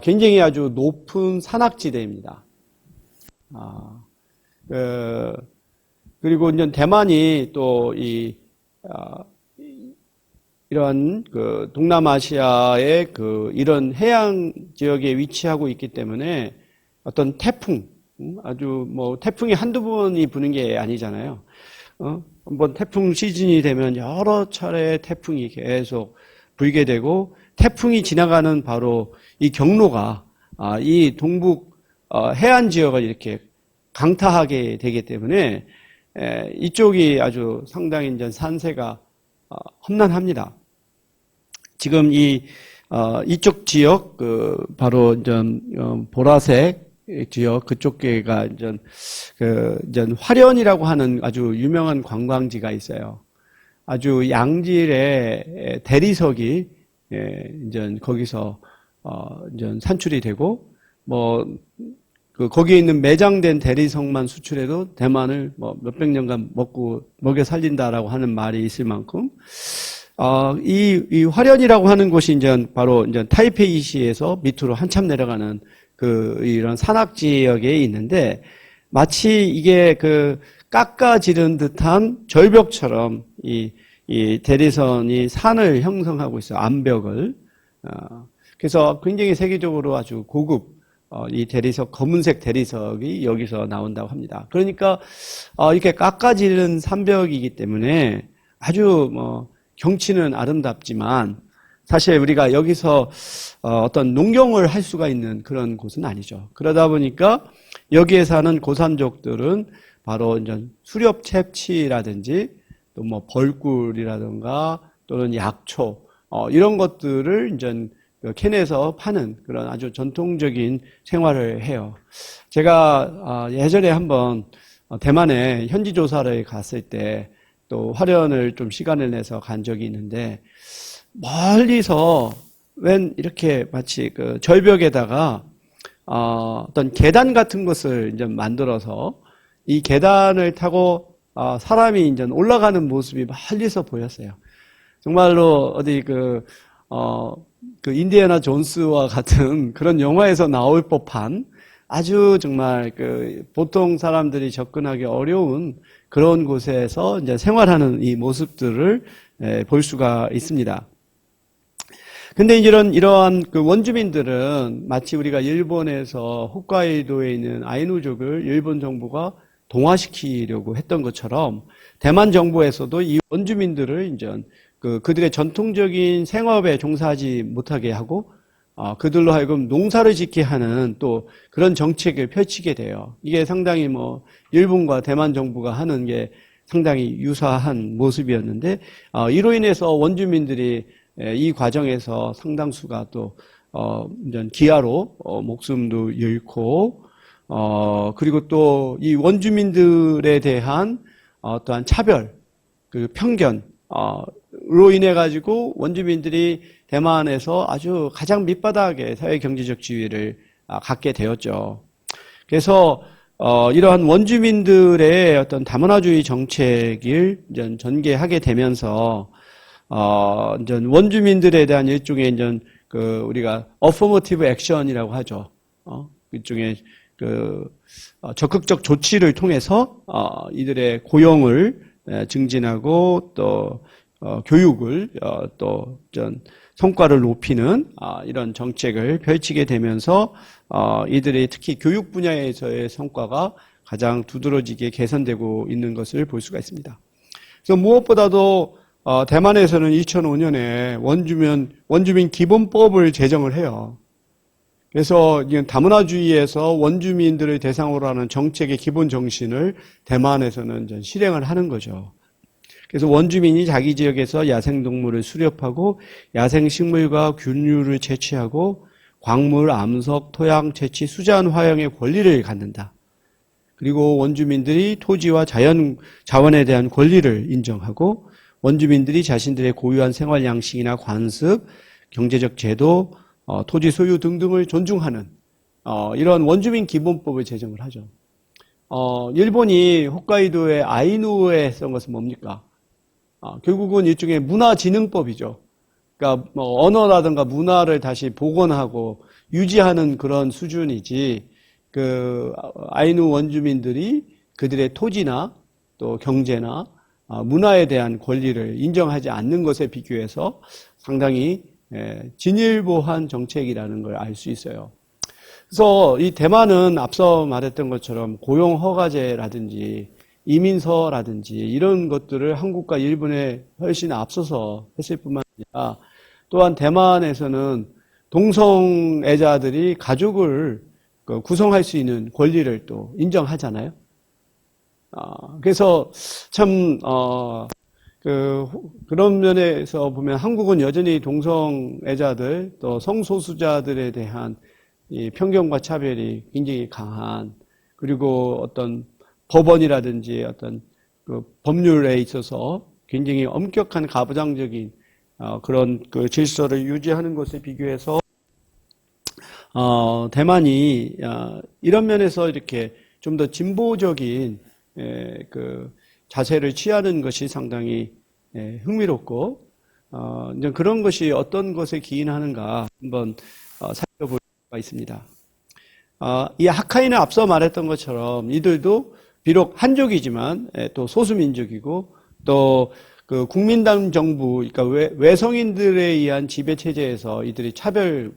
굉장히 아주 높은 산악지대입니다. 그리고 이제 대만이 또 이런 그 동남아시아의 그 이런 해양 지역에 위치하고 있기 때문에 어떤 태풍, 아주 뭐 태풍이 한두 번이 부는 게 아니잖아요. 한번 태풍 시즌이 되면 여러 차례 태풍이 계속 불게 되고 태풍이 지나가는 바로 이 경로가 이 동북 해안 지역을 이렇게 강타하게 되기 때문에 이쪽이 아주 상당히 이제 산세가 험난합니다. 지금 이쪽 지역 바로 이제 보라색 지역 그쪽에가 이제 화련이라고 하는 아주 유명한 관광지가 있어요. 아주 양질의 대리석이 이제 거기서 이제 산출이 되고 거기에 있는 매장된 대리석만 수출해도 대만을 몇백 년간 먹여 살린다라고 하는 말이 있을 만큼, 이 화련이라고 하는 곳이 이제 바로 이제 타이페이시에서 밑으로 한참 내려가는 이런 산악 지역에 있는데, 마치 이게 깎아지른 듯한 절벽처럼 이 대리선이 산을 형성하고 있어요. 암벽을. 그래서 굉장히 세계적으로 아주 고급 이 대리석, 검은색 대리석이 여기서 나온다고 합니다. 그러니까 이렇게 깎아지른 산벽이기 때문에 아주 경치는 아름답지만 사실 우리가 여기서 어떤 농경을 할 수가 있는 그런 곳은 아니죠. 그러다 보니까 여기에 사는 고산족들은 바로 이제 수렵 채취라든지 또 벌꿀이라든가 또는 약초 이런 것들을 이제 캔에서 파는 그런 아주 전통적인 생활을 해요. 제가 예전에 한번 대만에 현지 조사를 갔을 때 또 화련을 좀 시간을 내서 간 적이 있는데 멀리서 웬 이렇게 마치 절벽에다가 어떤 계단 같은 것을 이제 만들어서 이 계단을 타고 사람이 이제 올라가는 모습이 멀리서 보였어요. 정말로 어디 인디애나 존스와 같은 그런 영화에서 나올 법한 아주 정말 보통 사람들이 접근하기 어려운 그런 곳에서 이제 생활하는 이 모습들을 볼 수가 있습니다. 근데 이러한 원주민들은 마치 우리가 일본에서 홋카이도에 있는 아이누족을 일본 정부가 동화시키려고 했던 것처럼 대만 정부에서도 이 원주민들을 이제 그들의 전통적인 생업에 종사하지 못하게 하고 그들로 하여금 농사를 짓게 하는 또 그런 정책을 펼치게 돼요. 이게 상당히 일본과 대만 정부가 하는 게 상당히 유사한 모습이었는데 이로 인해서 원주민들이 이 과정에서 상당수가 또 이제 기아로 목숨도 잃고 그리고 또 이 원주민들에 대한 어떠한 차별, 편견 로 인해 가지고 원주민들이 대만에서 아주 가장 밑바닥의 사회 경제적 지위를 갖게 되었죠. 그래서 이러한 원주민들의 어떤 다문화주의 정책을 전개하게 되면서 이제 원주민들에 대한 일종의 이제 우리가 어포머티브 액션이라고 하죠. 일종의 적극적 조치를 통해서 이들의 고용을 증진하고 또 교육을 또 성과를 높이는 이런 정책을 펼치게 되면서 이들의 특히 교육 분야에서의 성과가 가장 두드러지게 개선되고 있는 것을 볼 수가 있습니다. 그래서 무엇보다도 대만에서는 2005년에 원주민 기본법을 제정을 해요. 그래서 다문화주의에서 원주민들을 대상으로 하는 정책의 기본 정신을 대만에서는 실행을 하는 거죠. 그래서 원주민이 자기 지역에서 야생동물을 수렵하고 야생식물과 균류를 채취하고 광물, 암석, 토양 채취, 수자원 활용의 권리를 갖는다. 그리고 원주민들이 토지와 자원에 대한 권리를 인정하고 원주민들이 자신들의 고유한 생활 양식이나 관습, 경제적 제도, 토지 소유 등등을 존중하는 이런 원주민 기본법을 제정을 하죠. 일본이 홋카이도의 아이누에 쓴 것은 뭡니까? 결국은 일종의 문화진흥법이죠. 그러니까 언어라든가 문화를 다시 복원하고 유지하는 그런 수준이지, 아이누 원주민들이 그들의 토지나 또 경제나 문화에 대한 권리를 인정하지 않는 것에 비교해서 상당히 진일보한 정책이라는 걸 알 수 있어요. 그래서 이 대만은 앞서 말했던 것처럼 고용허가제라든지 이민서라든지 이런 것들을 한국과 일본에 훨씬 앞서서 했을 뿐만 아니라 또한 대만에서는 동성애자들이 가족을 구성할 수 있는 권리를 또 인정하잖아요. 그래서 참 그런 면에서 보면 한국은 여전히 동성애자들 또 성소수자들에 대한 이 편견과 차별이 굉장히 강한, 그리고 어떤 법원이라든지 어떤 법률에 있어서 굉장히 엄격한 가부장적인 그런 질서를 유지하는 것에 비교해서 대만이 이런 면에서 이렇게 좀 더 진보적인 자세를 취하는 것이 상당히 흥미롭고 이제 그런 것이 어떤 것에 기인하는가 한번 살펴볼 수가 있습니다. 이 하카이는 앞서 말했던 것처럼 이들도 비록 한족이지만 또 소수민족이고 또 국민당 정부, 그러니까 외성인들에 의한 지배 체제에서 이들이 차별을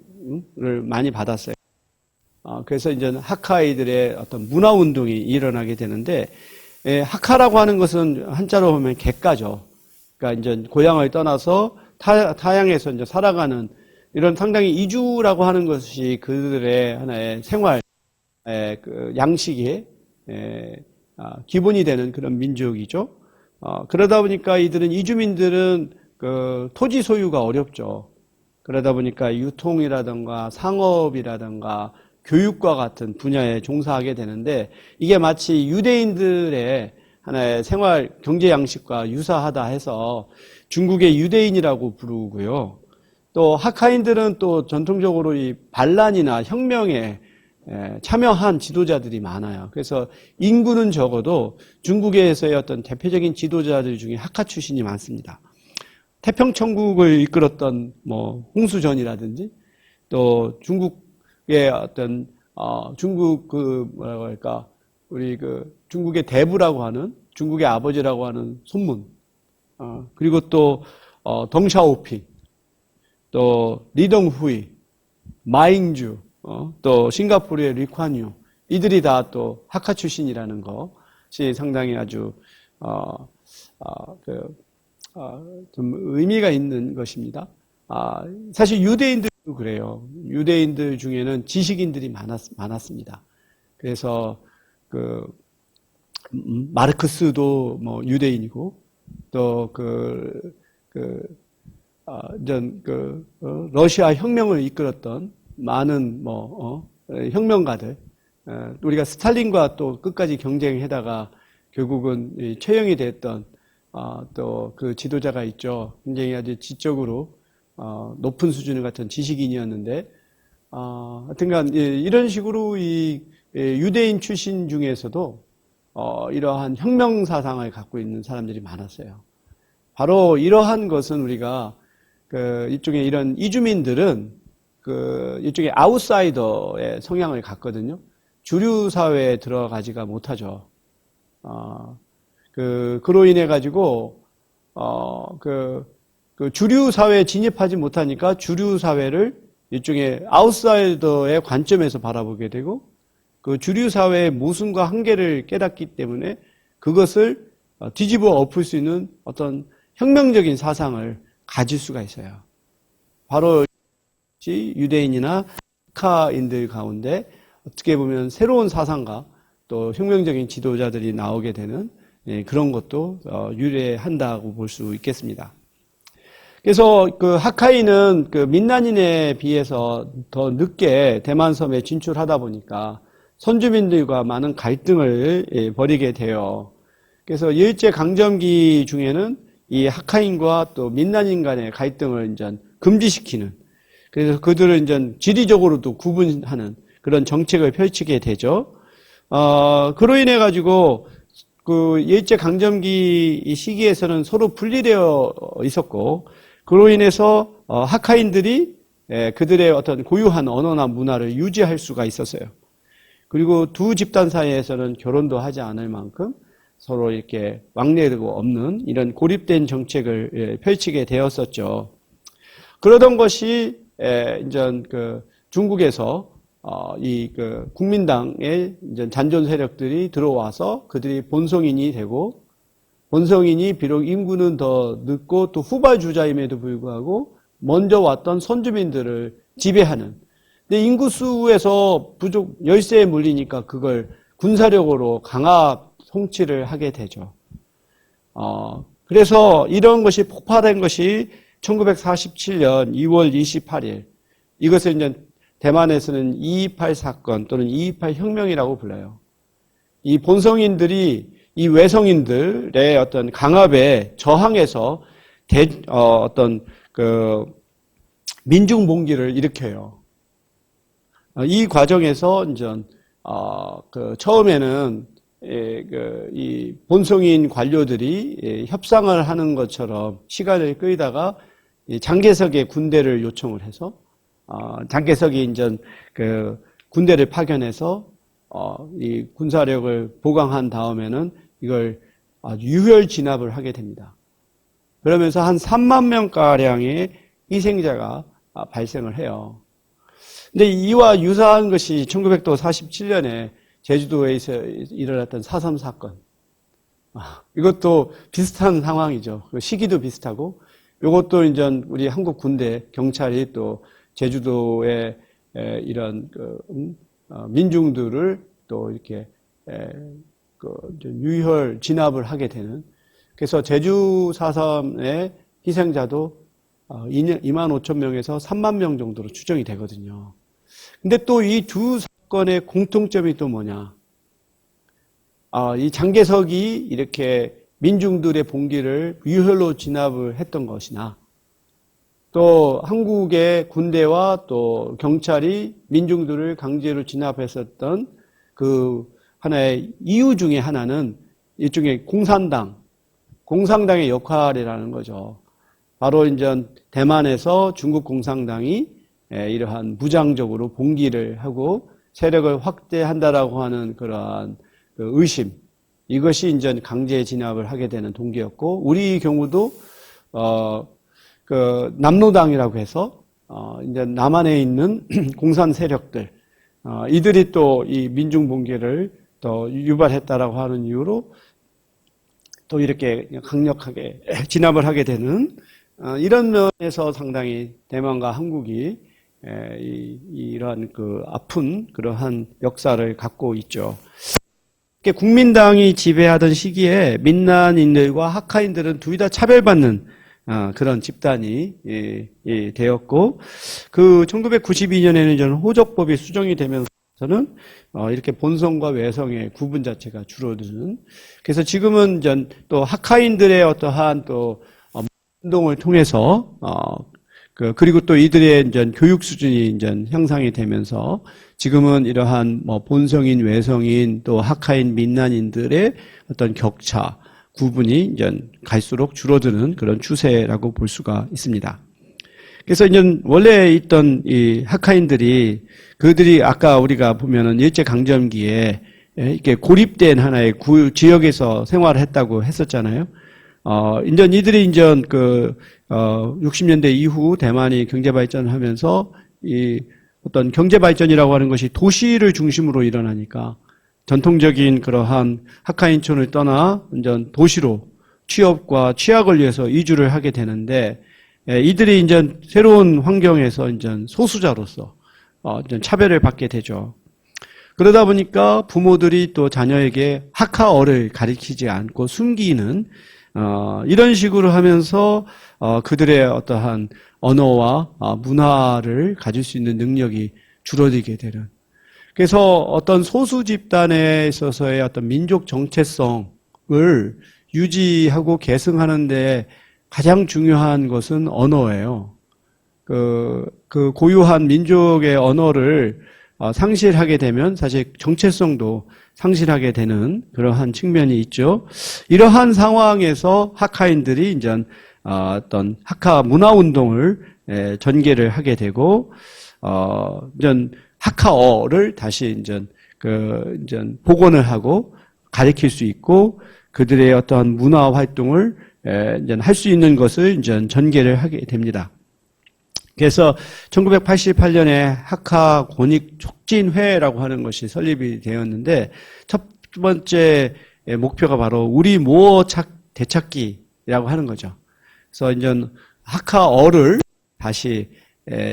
많이 받았어요. 그래서 이제 하카이들의 어떤 문화 운동이 일어나게 되는데, 하카라고 하는 것은 한자로 보면 객가죠. 그러니까 이제 고향을 떠나서 타향에서 이제 살아가는 이런 상당히 이주라고 하는 것이 그들의 하나의 생활 양식의 기본이 되는 그런 민족이죠. 그러다 보니까 이주민들은 토지 소유가 어렵죠. 그러다 보니까 유통이라든가 상업이라든가 교육과 같은 분야에 종사하게 되는데, 이게 마치 유대인들의 하나의 생활 경제 양식과 유사하다 해서 중국의 유대인이라고 부르고요. 또 하카인들은 또 전통적으로 이 반란이나 혁명에 참여한 지도자들이 많아요. 그래서 인구는 적어도 중국에서의 어떤 대표적인 지도자들 중에 하카 출신이 많습니다. 태평천국을 이끌었던 홍수전이라든지 또 중국의 어떤 중국 뭐라고 할까, 우리 중국의 대부라고 하는, 중국의 아버지라고 하는 손문, 그리고 또 덩샤오핑, 또 리덩후이, 마잉주, 또 싱가포르의 리콴유, 이들이 다 또 하카 출신이라는 것이 상당히 아주 좀 의미가 있는 것입니다. 사실 유대인들도 그래요. 유대인들 중에는 지식인들이 많았습니다. 그래서 마르크스도 유대인이고, 또 러시아 혁명을 이끌었던 많은 혁명가들, 우리가 스탈린과 또 끝까지 경쟁하다가 결국은 처형이 됐던 또 그 지도자가 있죠. 굉장히 아주 지적으로 높은 수준의 같은 지식인이었는데, 하여튼간 이런 식으로 이 유대인 출신 중에서도 이러한 혁명 사상을 갖고 있는 사람들이 많았어요. 바로 이러한 것은 우리가 이쪽에 이런 이주민들은 이쪽에 아웃사이더의 성향을 갖거든요. 주류 사회에 들어가지가 못하죠. 그로 인해 가지고 주류 사회에 진입하지 못하니까 주류 사회를 일종의 아웃사이더의 관점에서 바라보게 되고, 그 주류 사회의 모순과 한계를 깨닫기 때문에 그것을 뒤집어 엎을 수 있는 어떤 혁명적인 사상을 가질 수가 있어요. 바로 유대인이나 학카인들 가운데 어떻게 보면 새로운 사상가 또 혁명적인 지도자들이 나오게 되는 그런 것도 유래한다고 볼 수 있겠습니다. 그래서 그 학카인은 그 민난인에 비해서 더 늦게 대만 섬에 진출하다 보니까 선주민들과 많은 갈등을 벌이게 돼요. 그래서 일제 강점기 중에는 이 학카인과 또 민난인 간의 갈등을 이제 금지시키는, 그래서 그들을 이제 지리적으로도 구분하는 그런 정책을 펼치게 되죠. 그로 인해 가지고 그 일제 강점기 시기에서는 서로 분리되어 있었고, 그로 인해서 학카인들이 그들의 어떤 고유한 언어나 문화를 유지할 수가 있었어요. 그리고 두 집단 사이에서는 결혼도 하지 않을 만큼 서로 이렇게 왕래되고 없는 이런 고립된 정책을 펼치게 되었었죠. 그러던 것이 이제 중국에서 이 국민당의 이제 잔존 세력들이 들어와서 그들이 본성인이 되고, 본성인이 비록 인구는 더 늦고 또 후발주자임에도 불구하고 먼저 왔던 선주민들을 지배하는. 근데 인구수에서 부족 열세에 물리니까 그걸 군사력으로 강압 통치를 하게 되죠. 그래서 이런 것이 폭발한 것이 1947년 2월 28일. 이것을 이제 대만에서는 228 사건 또는 228 혁명이라고 불러요. 이 본성인들이 이 외성인들의 어떤 강압에 저항해서 어떤 민중 봉기를 일으켜요. 이 과정에서 이제 처음에는 이 본성인 관료들이 협상을 하는 것처럼 시간을 끌다가 장개석의 군대를 요청을 해서 장개석이 이제 군대를 파견해서 이 군사력을 보강한 다음에는 이걸 유혈 진압을 하게 됩니다. 그러면서 한 3만 명가량의 희생자가 발생을 해요. 근데 이와 유사한 것이 1947년에 제주도에서 일어났던 4.3 사건. 이것도 비슷한 상황이죠. 시기도 비슷하고, 이것도 이제 우리 한국 군대, 경찰이 또 제주도의 이런 민중들을 또 이렇게 유혈 진압을 하게 되는. 그래서 제주 4.3의 희생자도 2만 5천 명에서 3만 명 정도로 추정이 되거든요. 근데 또 이 두 사건의 공통점이 또 뭐냐? 이 장개석이 이렇게 민중들의 봉기를 유혈로 진압을 했던 것이나, 또 한국의 군대와 또 경찰이 민중들을 강제로 진압했었던 그 하나의 이유 중에 하나는 일종의 공산당의 역할이라는 거죠. 바로 이제 대만에서 중국 공산당이 이러한 무장적으로 봉기를 하고 세력을 확대한다라고 하는 그러한 의심, 이것이 이제 강제 진압을 하게 되는 동기였고, 우리 경우도 남로당이라고 해서 이제 남한에 있는 공산 세력들, 이들이 또 이 민중 봉기를 또 유발했다라고 하는 이유로 또 이렇게 강력하게 진압을 하게 되는 이런 면에서 상당히 대만과 한국이 이러한 아픈 그러한 역사를 갖고 있죠. 국민당이 지배하던 시기에 민난인들과 학카인들은 둘 다 차별받는 그런 집단이 되었고, 1992년에는 저는 호적법이 수정이 되면서 이렇게 본성과 외성의 구분 자체가 줄어드는. 그래서 지금은 이제 또 학하인들의 어떠한 또 운동을 통해서 그리고 또 이들의 이제 교육 수준이 이제 향상이 되면서 지금은 이러한 뭐 본성인, 외성인, 또 학하인, 민난인들의 어떤 격차, 구분이 이제 갈수록 줄어드는 그런 추세라고 볼 수가 있습니다. 그래서 이제 원래 있던 이 학하인들이 그들이 아까 우리가 보면은 일제강점기에 이렇게 고립된 하나의 지역에서 생활을 했다고 했었잖아요. 이제 이들이 이제 60년대 이후 대만이 경제 발전을 하면서 이 어떤 경제 발전이라고 하는 것이 도시를 중심으로 일어나니까 전통적인 그러한 학하인촌을 떠나 이제 도시로 취업과 취약을 위해서 이주를 하게 되는데 이들이 이제 새로운 환경에서 이제 소수자로서 이제 차별을 받게 되죠. 그러다 보니까 부모들이 또 자녀에게 학하어를 가르치지 않고 숨기는 이런 식으로 하면서 그들의 어떠한 언어와 문화를 가질 수 있는 능력이 줄어들게 되는. 그래서 어떤 소수 집단에 있어서의 어떤 민족 정체성을 유지하고 계승하는 데 가장 중요한 것은 언어예요. 그 고유한 민족의 언어를 상실하게 되면 사실 정체성도 상실하게 되는 그러한 측면이 있죠. 이러한 상황에서 학하인들이 이제 어떤 학하 문화 운동을 전개를 하게 되고 이제 학하어를 다시 이제 복원을 하고 가르칠 수 있고 그들의 어떠한 문화 활동을 이제 할 수 있는 것을 이제 전개를 하게 됩니다. 그래서 1988년에 학하 권익 촉진회라고 하는 것이 설립이 되었는데 첫 번째 목표가 바로 우리 모어 되찾기라고 하는 거죠. 그래서 이제 학하어를 다시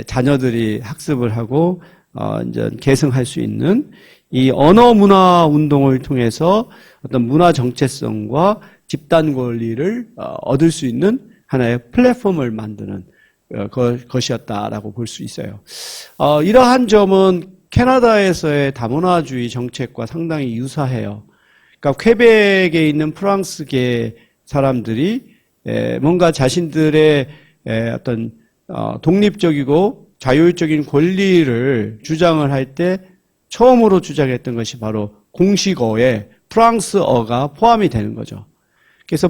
자녀들이 학습을 하고 이제 계승할 수 있는 이 언어 문화 운동을 통해서 어떤 문화 정체성과 집단 권리를 얻을 수 있는 하나의 플랫폼을 만드는 것이었다라고 볼 수 있어요. 이러한 점은 캐나다에서의 다문화주의 정책과 상당히 유사해요. 그러니까 퀘벡에 있는 프랑스계 사람들이 뭔가 자신들의 어떤 독립적이고 자율적인 권리를 주장을 할 때 처음으로 주장했던 것이 바로 공식어에 프랑스어가 포함이 되는 거죠. 그래서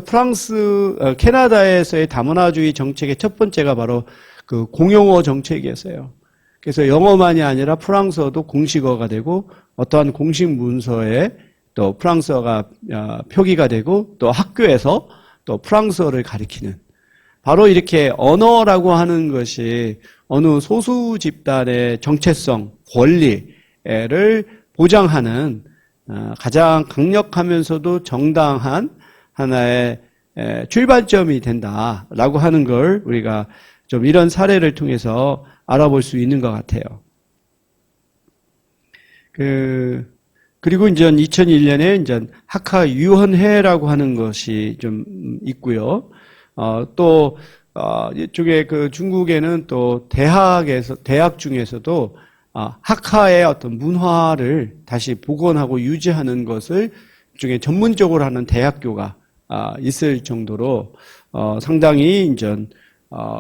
캐나다에서의 다문화주의 정책의 첫 번째가 바로 그 공용어 정책이었어요. 그래서 영어만이 아니라 프랑스어도 공식어가 되고 어떠한 공식 문서에 또 프랑스어가 표기가 되고 또 학교에서 또 프랑스어를 가리키는 바로 이렇게 언어라고 하는 것이 어느 소수 집단의 정체성, 권리를 보장하는 가장 강력하면서도 정당한 하나의 출발점이 된다라고 하는 걸 우리가 좀 이런 사례를 통해서 알아볼 수 있는 것 같아요. 그리고 이제 2001년에 이제 학하유헌회라고 하는 것이 좀 있고요. 또 이쪽에 그 중국에는 또 대학 중에서도 학하의 어떤 문화를 다시 복원하고 유지하는 것을 중에 전문적으로 하는 대학교가 있을 정도로 상당히 이제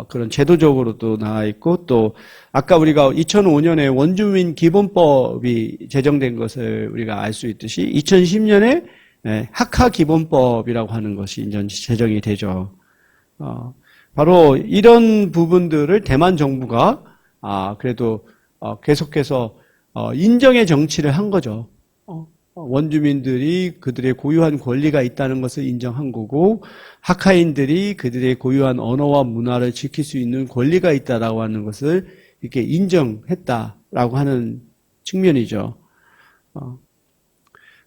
그런 제도적으로도 나와 있고 또 아까 우리가 2005년에 원주민 기본법이 제정된 것을 우리가 알 수 있듯이 2010년에 학하 기본법이라고 하는 것이 이제 제정이 되죠. 바로 이런 부분들을 대만 정부가 그래도 계속해서 인정의 정치를 한 거죠. 원주민들이 그들의 고유한 권리가 있다는 것을 인정한 거고 학하인들이 그들의 고유한 언어와 문화를 지킬 수 있는 권리가 있다라고 하는 것을 이렇게 인정했다라고 하는 측면이죠.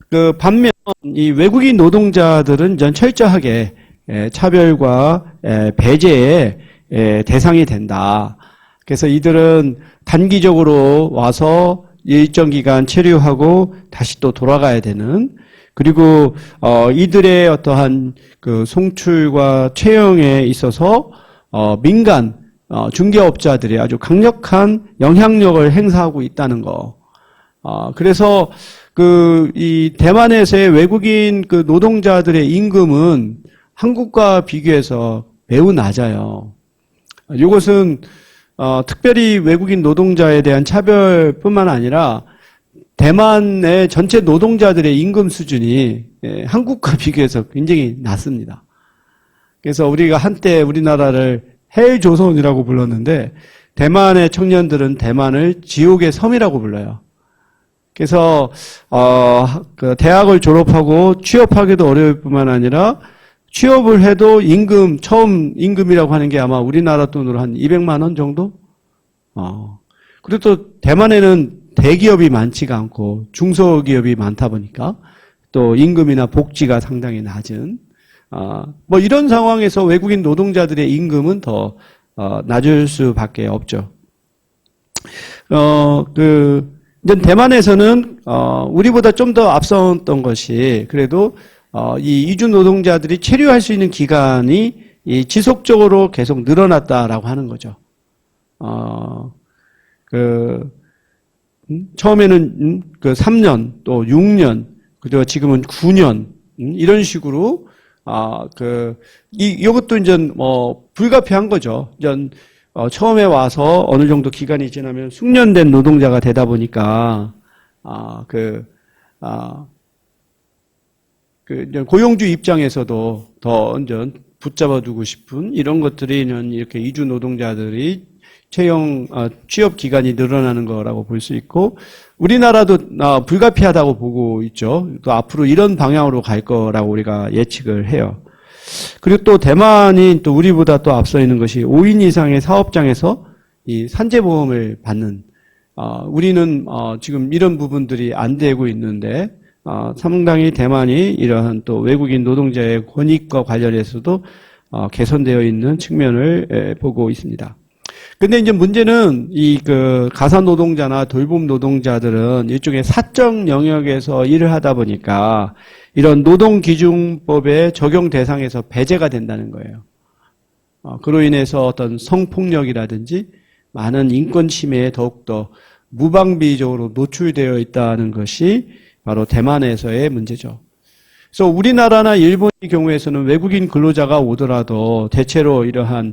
그 반면 이 외국인 노동자들은 전 철저하게 차별과 배제의 대상이 된다. 그래서 이들은 단기적으로 와서 일정 기간 체류하고 다시 또 돌아가야 되는 그리고 이들의 어떠한 그 송출과 채용에 있어서 민간 중개업자들이 아주 강력한 영향력을 행사하고 있다는 거. 그래서 이 대만에서의 외국인 그 노동자들의 임금은 한국과 비교해서 매우 낮아요. 이것은 특별히 외국인 노동자에 대한 차별뿐만 아니라 대만의 전체 노동자들의 임금 수준이 한국과 비교해서 굉장히 낮습니다. 그래서 우리가 한때 우리나라를 헬조선이라고 불렀는데 대만의 청년들은 대만을 지옥의 섬이라고 불러요. 그래서 그 대학을 졸업하고 취업하기도 어려울 뿐만 아니라 취업을 해도 처음 임금이라고 하는 게 아마 우리나라 돈으로 한 200만 원 정도? 그리고 또 대만에는 대기업이 많지가 않고 중소기업이 많다 보니까 또 임금이나 복지가 상당히 낮은 뭐 이런 상황에서 외국인 노동자들의 임금은 더 낮을 수밖에 없죠. 이제 대만에서는 우리보다 좀 더 앞섰던 것이 그래도 이 이주 노동자들이 체류할 수 있는 기간이 지속적으로 계속 늘어났다라고 하는 거죠. 처음에는 3년, 또 6년, 그리고 지금은 9년, 이런 식으로, 이것도 이제 불가피한 거죠. 이제 처음에 와서 어느 정도 기간이 지나면 숙련된 노동자가 되다 보니까, 이제 고용주 입장에서도 더 이제 붙잡아 두고 싶은 이런 것들이 이렇게 이주 노동자들이 취업 기간이 늘어나는 거라고 볼 수 있고, 우리나라도 불가피하다고 보고 있죠. 또 앞으로 이런 방향으로 갈 거라고 우리가 예측을 해요. 그리고 또 대만이 또 우리보다 또 앞서 있는 것이 5인 이상의 사업장에서 이 산재보험을 받는, 우리는 지금 이런 부분들이 안 되고 있는데, 상당히 대만이 이러한 또 외국인 노동자의 권익과 관련해서도 개선되어 있는 측면을 보고 있습니다. 근데 이제 문제는 가사 노동자나 돌봄 노동자들은 일종의 사적 영역에서 일을 하다 보니까 이런 노동기준법의 적용 대상에서 배제가 된다는 거예요. 그로 인해서 어떤 성폭력이라든지 많은 인권 침해에 더욱더 무방비적으로 노출되어 있다는 것이 바로 대만에서의 문제죠. 그래서 우리나라나 일본의 경우에서는 외국인 근로자가 오더라도 대체로 이러한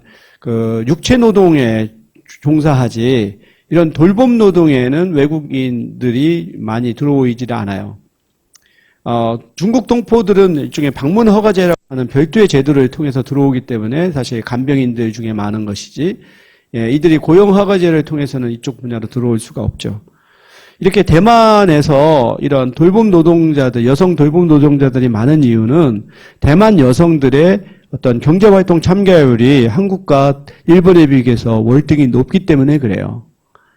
육체 노동에 종사하지 이런 돌봄 노동에는 외국인들이 많이 들어오질 않아요. 중국 동포들은 일종의 방문 허가제라고 하는 별도의 제도를 통해서 들어오기 때문에 사실 간병인들 중에 많은 것이지, 이들이 고용 허가제를 통해서는 이쪽 분야로 들어올 수가 없죠. 이렇게 대만에서 이런 돌봄 노동자들, 여성 돌봄 노동자들이 많은 이유는 대만 여성들의 어떤 경제활동 참가율이 한국과 일본에 비교해서 월등히 높기 때문에 그래요.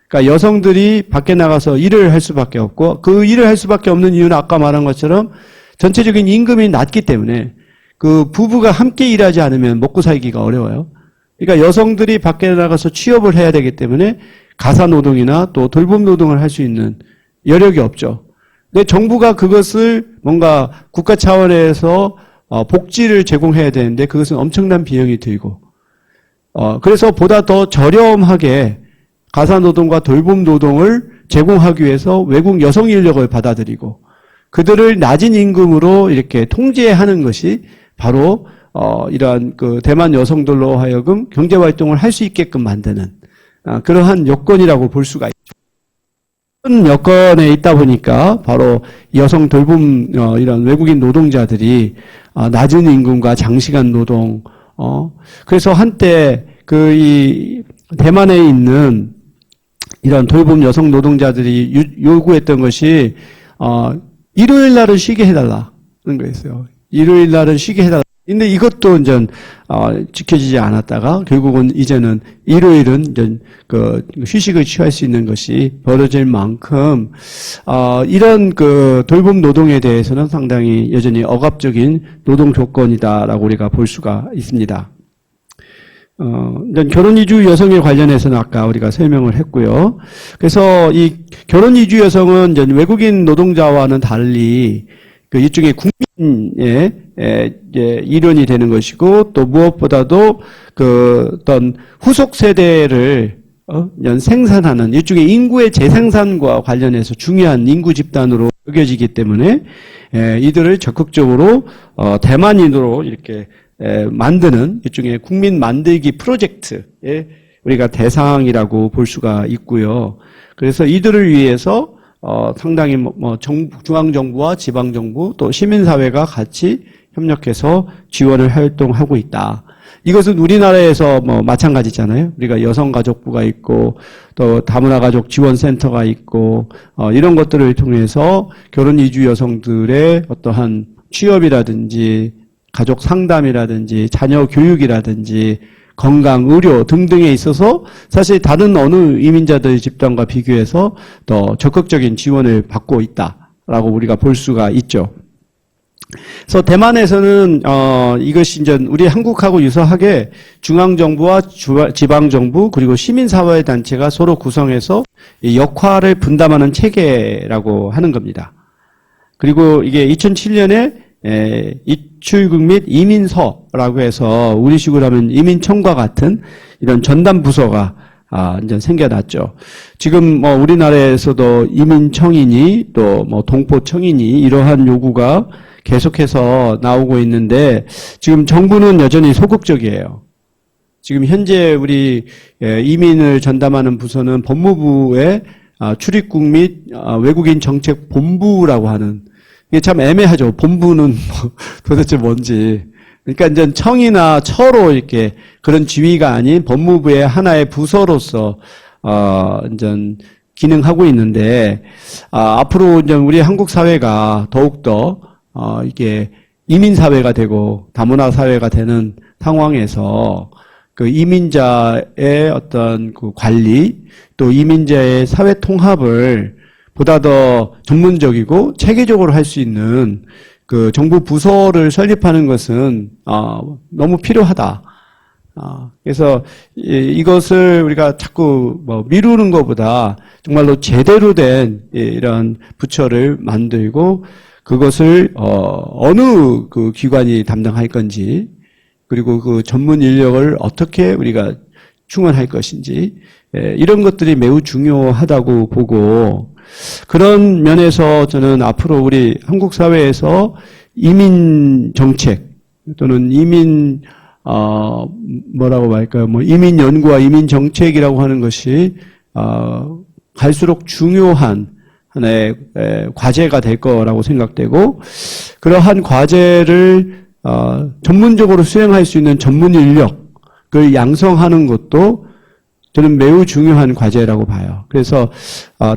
그러니까 여성들이 밖에 나가서 일을 할 수밖에 없고, 그 일을 할 수밖에 없는 이유는 아까 말한 것처럼 전체적인 임금이 낮기 때문에 그 부부가 함께 일하지 않으면 먹고 살기가 어려워요. 그러니까 여성들이 밖에 나가서 취업을 해야 되기 때문에 가사 노동이나 또 돌봄 노동을 할 수 있는 여력이 없죠. 근데 정부가 그것을 뭔가 국가 차원에서 복지를 제공해야 되는데 그것은 엄청난 비용이 들고, 그래서 보다 더 저렴하게 가사 노동과 돌봄 노동을 제공하기 위해서 외국 여성 인력을 받아들이고 그들을 낮은 임금으로 이렇게 통제하는 것이 바로 이러한 대만 여성들로 하여금 경제 활동을 할 수 있게끔 만드는 그러한 여건이라고 볼 수가 있죠. 그런 여건에 있다 보니까 바로 여성 돌봄 이런 외국인 노동자들이 낮은 임금과 장시간 노동, 그래서 한때 이 대만에 있는 이런 돌봄 여성 노동자들이 요구했던 것이 일요일 날은 쉬게 해달라는 거였어요. 일요일 날은 쉬게 해달라. 근데 이것도 이제 지켜지지 않았다가 결국은 이제는 일요일은 이제 휴식을 취할 수 있는 것이 벌어질 만큼 이런 돌봄 노동에 대해서는 상당히 여전히 억압적인 노동 조건이다라고 우리가 볼 수가 있습니다. 결혼 이주 여성에 관련해서는 아까 우리가 설명을 했고요. 그래서 이 결혼 이주 여성은 이제 외국인 노동자와는 달리 일종의 국민의 일원이 되는 것이고, 또 무엇보다도 어떤 후속 세대를 생산하는 일종의 인구의 재생산과 관련해서 중요한 인구 집단으로 여겨지기 때문에 이들을 적극적으로 대만인으로 이렇게 만드는 일종의 국민 만들기 프로젝트의 우리가 대상이라고 볼 수가 있고요. 그래서 이들을 위해서 상당히 중앙정부와 지방정부 또 시민사회가 같이 협력해서 지원을 활동하고 있다. 이것은 우리나라에서 마찬가지잖아요. 우리가 여성가족부가 있고 또 다문화가족 지원센터가 있고 이런 것들을 통해서 결혼 이주 여성들의 어떠한 취업이라든지 가족 상담이라든지 자녀 교육이라든지 건강, 의료 등등에 있어서 사실 다른 어느 이민자들 집단과 비교해서 더 적극적인 지원을 받고 있다라고 우리가 볼 수가 있죠. 그래서 대만에서는 이것이 이제 우리 한국하고 유사하게 중앙정부와 지방정부 그리고 시민사회 단체가 서로 구성해서 이 역할을 분담하는 체계라고 하는 겁니다. 그리고 이게 2007년에 입출국 및 이민서라고 해서 우리식으로 하면 이민청과 같은 이런 전담 부서가 이제 생겨났죠. 지금 우리나라에서도 이민청이니 또 동포청이니 이러한 요구가 계속해서 나오고 있는데 지금 정부는 여전히 소극적이에요. 지금 현재 우리 이민을 전담하는 부서는 법무부의 출입국 및 외국인 정책 본부라고 하는 이게 참 애매하죠. 본부는 도대체 뭔지. 그러니까 이제 청이나 처로 이렇게 그런 지위가 아닌 법무부의 하나의 부서로서 이제 기능하고 있는데 앞으로 이제 우리 한국 사회가 더욱더 이게 이민 사회가 되고 다문화 사회가 되는 상황에서 그 이민자의 어떤 그 관리 또 이민자의 사회 통합을 보다 더 전문적이고 체계적으로 할 수 있는 그 정부 부서를 설립하는 것은 너무 필요하다. 그래서 이것을 우리가 자꾸 미루는 것보다 정말로 제대로 된 이런 부처를 만들고 그것을 어느 그 기관이 담당할 건지 그리고 그 전문 인력을 어떻게 우리가 충원할 것인지 이런 것들이 매우 중요하다고 보고 그런 면에서 저는 앞으로 우리 한국 사회에서 이민 정책 또는 이민 뭐라고 할까요? 이민 연구와 이민 정책이라고 하는 것이 갈수록 중요한 하나의 과제가 될 거라고 생각되고 그러한 과제를 전문적으로 수행할 수 있는 전문 인력을 양성하는 것도 저는 매우 중요한 과제라고 봐요. 그래서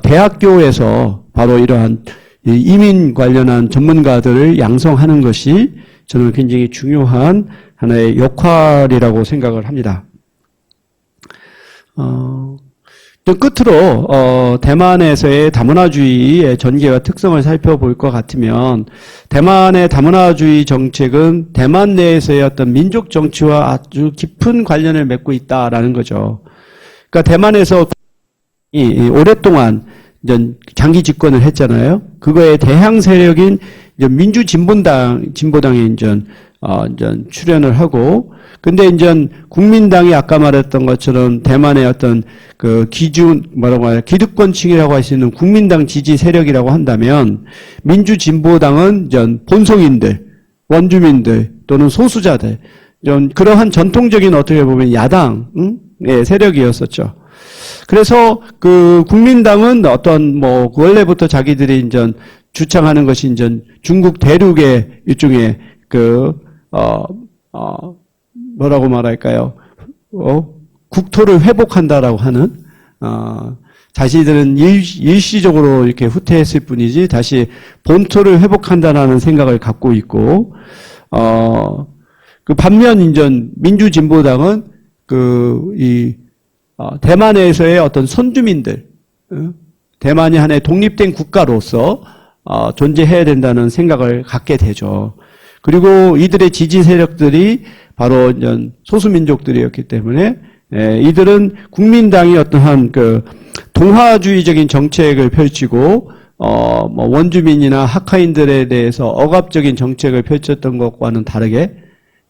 대학교에서 바로 이러한 이민 관련한 전문가들을 양성하는 것이 저는 굉장히 중요한 하나의 역할이라고 생각을 합니다. 또 끝으로 대만에서의 다문화주의의 전개와 특성을 살펴볼 것 같으면 대만의 다문화주의 정책은 대만 내에서의 어떤 민족 정치와 아주 깊은 관련을 맺고 있다라는 거죠. 그러니까 대만에서 오랫동안 장기 집권을 했잖아요. 그거에 대항 세력인 진보당이 이제 출연을 하고, 근데 이제 국민당이 아까 말했던 것처럼 대만의 어떤 그 기득권층이라고 할 수 있는 국민당 지지 세력이라고 한다면 민주진보당은 이제 본성인들, 원주민들 또는 소수자들, 그러한 전통적인 어떻게 보면 야당, 세력이었었죠. 그래서 그 국민당은 어떤 원래부터 자기들이 이제 주창하는 것이 이제 중국 대륙의 일종의 뭐라고 말할까요? 국토를 회복한다라고 하는, 자신들은 일시적으로 이렇게 후퇴했을 뿐이지 다시 본토를 회복한다라는 생각을 갖고 있고, 그 반면 이제 민주진보당은 대만에서의 어떤 선주민들, 대만이 하나의 독립된 국가로서 존재해야 된다는 생각을 갖게 되죠. 그리고 이들의 지지 세력들이 바로 이제 소수민족들이었기 때문에 이들은 국민당이 어떠한 그 동화주의적인 정책을 펼치고 원주민이나 하카인들에 대해서 억압적인 정책을 펼쳤던 것과는 다르게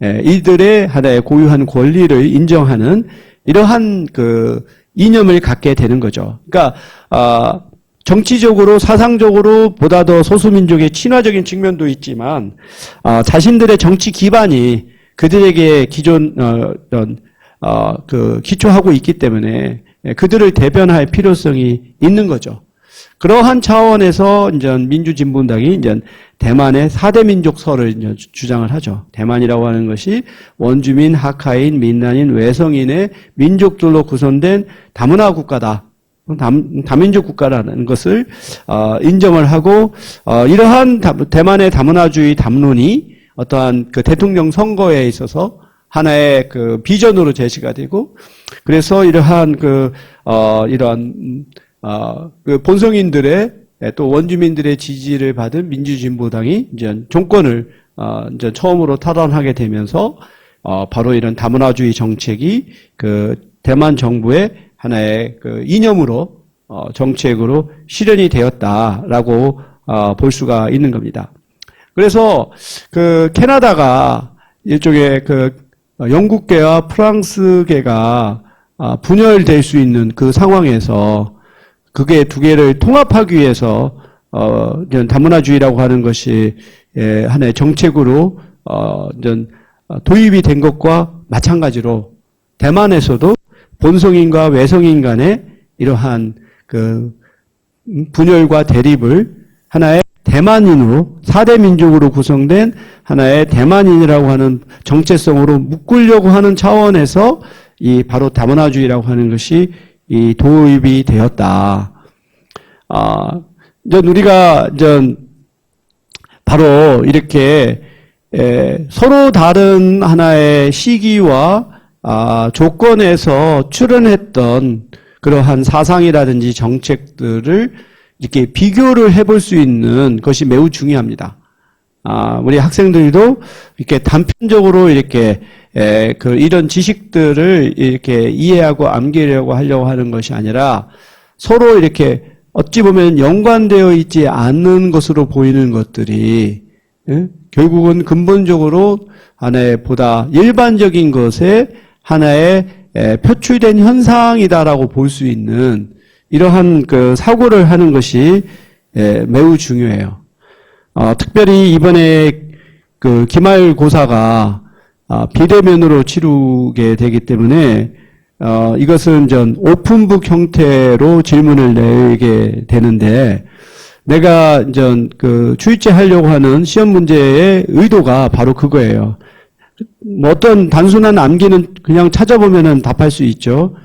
이들의 하나의 고유한 권리를 인정하는 이러한 그 이념을 갖게 되는 거죠. 그러니까 정치적으로 사상적으로 보다 더 소수민족의 친화적인 측면도 있지만 자신들의 정치 기반이 그들에게 기존 기초하고 있기 때문에 그들을 대변할 필요성이 있는 거죠. 그러한 차원에서 이제 민주진보당이 이제 대만의 4대 민족설을 이제 주장을 하죠. 대만이라고 하는 것이 원주민, 하카인, 민난인, 외성인의 민족들로 구성된 다문화 국가다. 다민족 국가라는 것을 인정을 하고 이러한 대만의 다문화주의 담론이 어떠한 그 대통령 선거에 있어서 하나의 그 비전으로 제시가 되고 그래서 이러한 이러한 그 본성인들의 또 원주민들의 지지를 받은 민주진보당이 이제 정권을 이제 처음으로 탈환하게 되면서 바로 이런 다문화주의 정책이 그 대만 정부의 하나의 그 이념으로 정책으로 실현이 되었다라고 볼 수가 있는 겁니다. 그래서 그 캐나다가 일종의 그 영국계와 프랑스계가 분열될 수 있는 그 상황에서 그게 두 개를 통합하기 위해서 이런 다문화주의라고 하는 것이 하나의 정책으로 이런 도입이 된 것과 마찬가지로 대만에서도 본성인과 외성인 간의 이러한 그 분열과 대립을 하나의 대만인으로 4대 민족으로 구성된 하나의 대만인이라고 하는 정체성으로 묶으려고 하는 차원에서 이 바로 다문화주의라고 하는 것이 이 도입이 되었다. 이제 우리가 이제 바로 이렇게 서로 다른 하나의 시기와 조건에서 출현했던 그러한 사상이라든지 정책들을 이렇게 비교를 해볼 수 있는 것이 매우 중요합니다. 우리 학생들도 이렇게 단편적으로 이렇게 이런 지식들을 이렇게 이해하고 암기하려고 하려고 하는 것이 아니라 서로 이렇게 어찌 보면 연관되어 있지 않는 것으로 보이는 것들이 결국은 근본적으로 하나의 보다 일반적인 것에 하나의 표출된 현상이다라고 볼 수 있는 이러한 그 사고를 하는 것이 매우 중요해요. 특별히 이번에 그 기말고사가 비대면으로 치르게 되기 때문에 이것은 전 오픈북 형태로 질문을 내게 되는데 내가 이제 그 출제하려고 하는 시험 문제의 의도가 바로 그거예요. 뭐 어떤 단순한 암기는 그냥 찾아보면은 답할 수 있죠.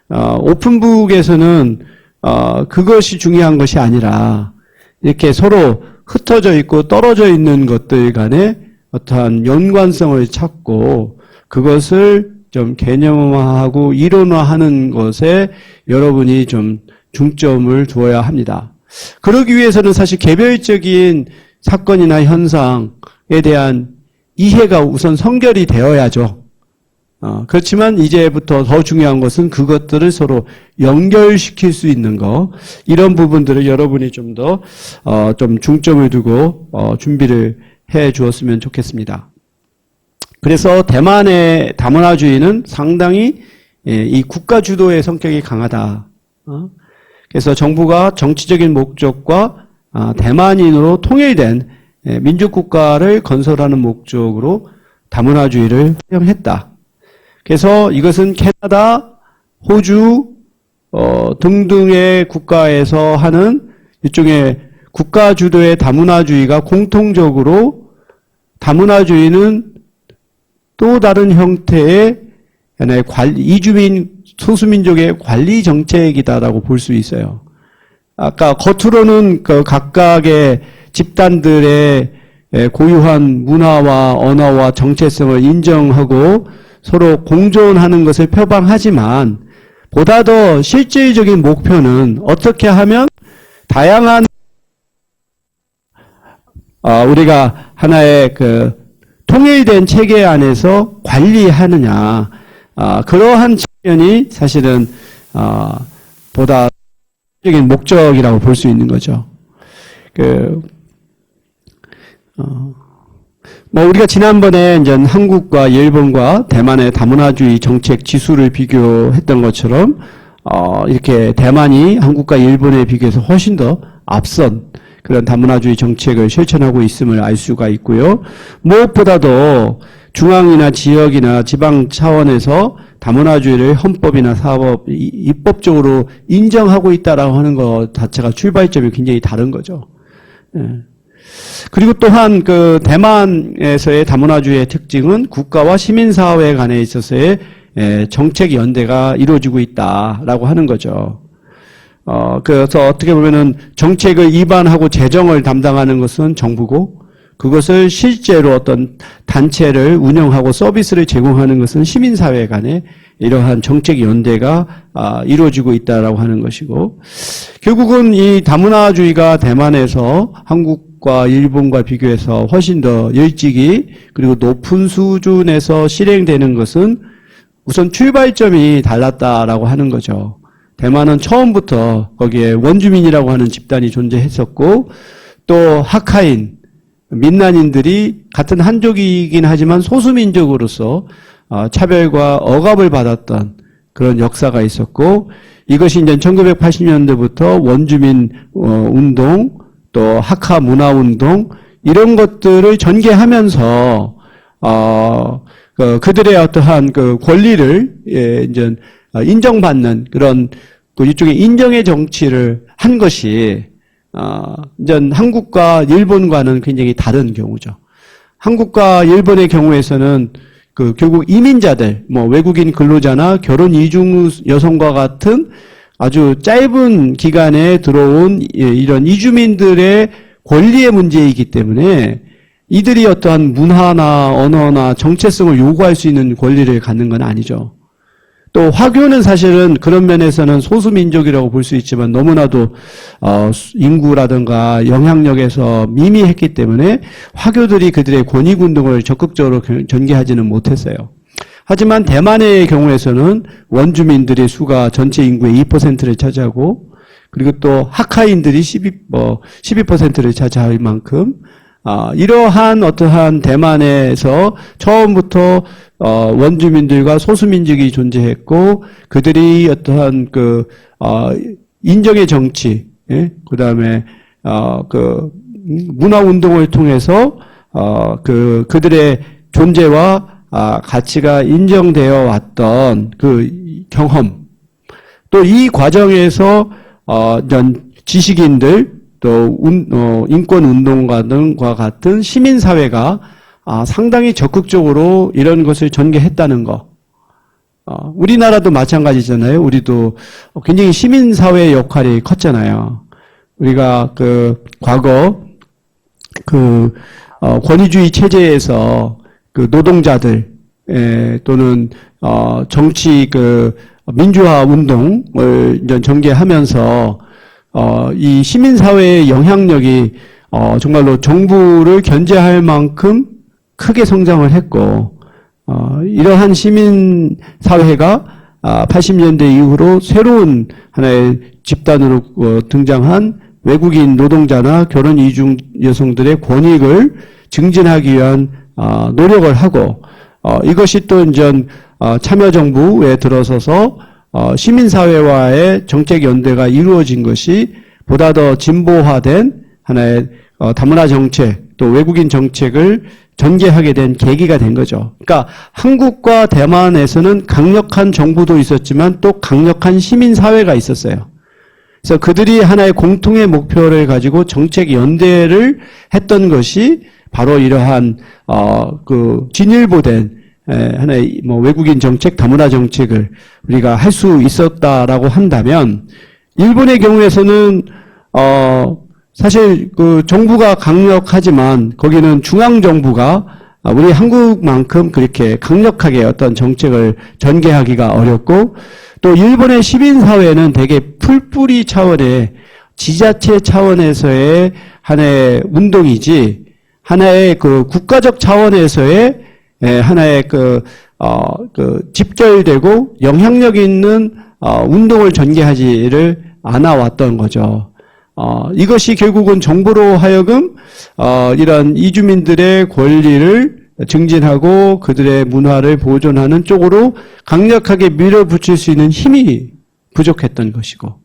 오픈북에서는 그것이 중요한 것이 아니라 이렇게 서로 흩어져 있고 떨어져 있는 것들 간의 어떠한 연관성을 찾고 그것을 좀 개념화하고 이론화하는 것에 여러분이 좀 중점을 두어야 합니다. 그러기 위해서는 사실 개별적인 사건이나 현상에 대한 이해가 우선 선결이 되어야죠. 그렇지만 이제부터 더 중요한 것은 그것들을 서로 연결시킬 수 있는 거, 이런 부분들을 여러분이 좀 더 좀 중점을 두고 준비를 해 주었으면 좋겠습니다. 그래서 대만의 다문화주의는 상당히 이 국가 주도의 성격이 강하다. 그래서 정부가 정치적인 목적과 대만인으로 통일된 민주국가를 건설하는 목적으로 다문화주의를 활용했다. 그래서 이것은 캐나다, 호주 등등의 국가에서 하는 일종의 국가 주도의 다문화주의가 공통적으로 다문화주의는 또 다른 형태의 하나의 이주민 소수민족의 관리 정책이다라고 볼 수 있어요. 아까 겉으로는 그 각각의 집단들의 고유한 문화와 언어와 정체성을 인정하고 서로 공존하는 것을 표방하지만 보다 더 실질적인 목표는 어떻게 하면 다양한 우리가 하나의 그 통일된 체계 안에서 관리하느냐, 그러한 측면이 사실은 보다 실질적인 목적이라고 볼 수 있는 거죠. 우리가 지난번에 이제 한국과 일본과 대만의 다문화주의 정책 지수를 비교했던 것처럼 이렇게 대만이 한국과 일본에 비교해서 훨씬 더 앞선 그런 다문화주의 정책을 실천하고 있음을 알 수가 있고요. 무엇보다도 중앙이나 지역이나 지방 차원에서 다문화주의를 헌법이나 사법, 입법적으로 인정하고 있다라고 하는 것 자체가 출발점이 굉장히 다른 거죠. 예. 그리고 또한 그 대만에서의 다문화주의의 특징은 국가와 시민사회 간에 있어서의 정책 연대가 이루어지고 있다라고 하는 거죠. 그래서 어떻게 보면은 정책을 입안하고 재정을 담당하는 것은 정부고 그것을 실제로 어떤 단체를 운영하고 서비스를 제공하는 것은 시민사회 간에 이러한 정책 연대가 이루어지고 있다라고 하는 것이고 결국은 이 다문화주의가 대만에서 한국과 일본과 비교해서 훨씬 더 일찍이 그리고 높은 수준에서 실행되는 것은 우선 출발점이 달랐다라고 하는 거죠. 대만은 처음부터 거기에 원주민이라고 하는 집단이 존재했었고 또 하카인, 민난인들이 같은 한족이긴 하지만 소수민족으로서 차별과 억압을 받았던 그런 역사가 있었고 이것이 이제 1980년대부터 원주민 운동 또 하카 문화 운동 이런 것들을 전개하면서 그들의 어떠한 그 권리를 이제 인정받는 그런 그 일종의 인정의 정치를 한 것이 이제 한국과 일본과는 굉장히 다른 경우죠. 한국과 일본의 경우에서는 그 결국 이민자들, 뭐 외국인 근로자나 결혼 이중 여성과 같은 아주 짧은 기간에 들어온 이런 이주민들의 권리의 문제이기 때문에 이들이 어떠한 문화나 언어나 정체성을 요구할 수 있는 권리를 갖는 건 아니죠. 또 화교는 사실은 그런 면에서는 소수민족이라고 볼 수 있지만 너무나도 인구라든가 영향력에서 미미했기 때문에 화교들이 그들의 권익운동을 적극적으로 전개하지는 못했어요. 하지만 대만의 경우에서는 원주민들의 수가 전체 인구의 2%를 차지하고 그리고 또 하카인들이 12%를 차지할 만큼 이러한 어떠한 대만에서 처음부터 원주민들과 소수민족이 존재했고 그들이 어떠한 그 인정의 정치, 예? 그다음에 그 문화 운동을 통해서 그들의 존재와 가치가 인정되어 왔던 그 경험, 또 이 과정에서 지식인들 또 인권운동가 등과 같은 시민사회가 상당히 적극적으로 이런 것을 전개했다는 거. 우리나라도 마찬가지잖아요. 우리도 굉장히 시민사회의 역할이 컸잖아요. 우리가 그 과거 그 권위주의 체제에서 그 노동자들 또는 정치 그 민주화 운동을 전개하면서 이 시민사회의 영향력이 정말로 정부를 견제할 만큼 크게 성장을 했고 이러한 시민사회가 80년대 이후로 새로운 하나의 집단으로 등장한 외국인 노동자나 결혼 이중 여성들의 권익을 증진하기 위한 노력을 하고 이것이 또 이제 참여정부에 들어서서 시민사회와의 정책 연대가 이루어진 것이 보다 더 진보화된 하나의 다문화 정책 또 외국인 정책을 전개하게 된 계기가 된 거죠. 그러니까 한국과 대만에서는 강력한 정부도 있었지만 또 강력한 시민사회가 있었어요. 그래서 그들이 하나의 공통의 목표를 가지고 정책 연대를 했던 것이 바로 이러한 그 진일보된 하나의 뭐 외국인 정책, 다문화 정책을 우리가 할 수 있었다라고 한다면 일본의 경우에서는 사실 그 정부가 강력하지만 거기는 중앙 정부가 우리 한국만큼 그렇게 강력하게 어떤 정책을 전개하기가 어렵고 또 일본의 시민사회는 되게 풀뿌리 차원의 지자체 차원에서의 하나의 운동이지 하나의 그 국가적 차원에서의 하나의 그 집결되고 영향력 있는 운동을 전개하지를 않아왔던 거죠. 이것이 결국은 정부로 하여금 이런 이주민들의 권리를 증진하고 그들의 문화를 보존하는 쪽으로 강력하게 밀어붙일 수 있는 힘이 부족했던 것이고,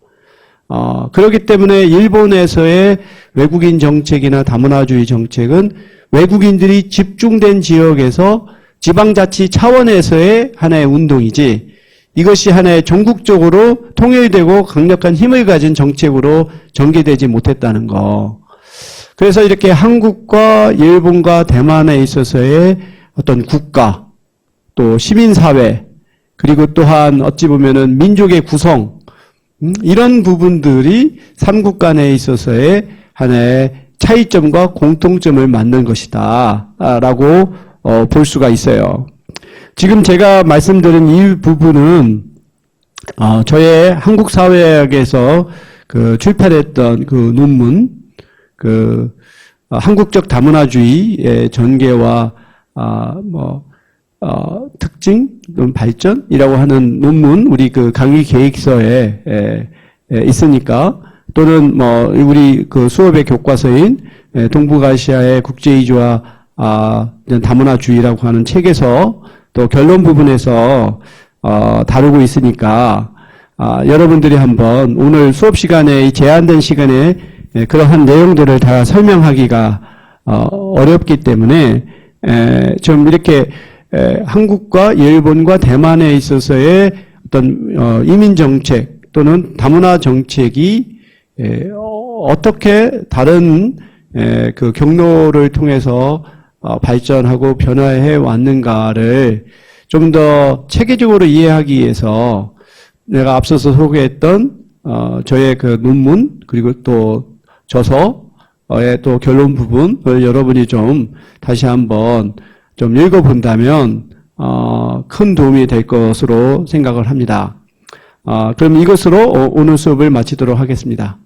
그렇기 때문에 일본에서의 외국인 정책이나 다문화주의 정책은 외국인들이 집중된 지역에서 지방자치 차원에서의 하나의 운동이지, 이것이 하나의 전국적으로 통일되고 강력한 힘을 가진 정책으로 전개되지 못했다는 거. 그래서 이렇게 한국과 일본과 대만에 있어서의 어떤 국가, 또 시민사회, 그리고 또한 어찌 보면은 민족의 구성, 이런 부분들이 삼국 간에 있어서의 하나의 차이점과 공통점을 만든 것이다 라고 볼 수가 있어요. 지금 제가 말씀드린 이 부분은 저의 한국사회학에서 그 출판했던 그 논문, 그 한국적 다문화주의의 전개와 특징 또는 발전이라고 하는 논문, 우리 그 강의 계획서에 있으니까, 또는 뭐 우리 그 수업의 교과서인 동북아시아의 국제이주와 다문화주의라고 하는 책에서 또 결론 부분에서 다루고 있으니까 여러분들이 한번 오늘 수업 시간에, 이 제한된 시간에 그러한 내용들을 다 설명하기가 어렵기 때문에 좀 이렇게 한국과 일본과 대만에 있어서의 어떤 이민 정책 또는 다문화 정책이 어떻게 다른 그 경로를 통해서 발전하고 변화해 왔는가를 좀 더 체계적으로 이해하기 위해서 내가 앞서서 소개했던 저의 그 논문, 그리고 또 저서의 또 결론 부분을 여러분이 좀 다시 한번 좀 읽어본다면 큰 도움이 될 것으로 생각을 합니다. 그럼 이것으로 오늘 수업을 마치도록 하겠습니다.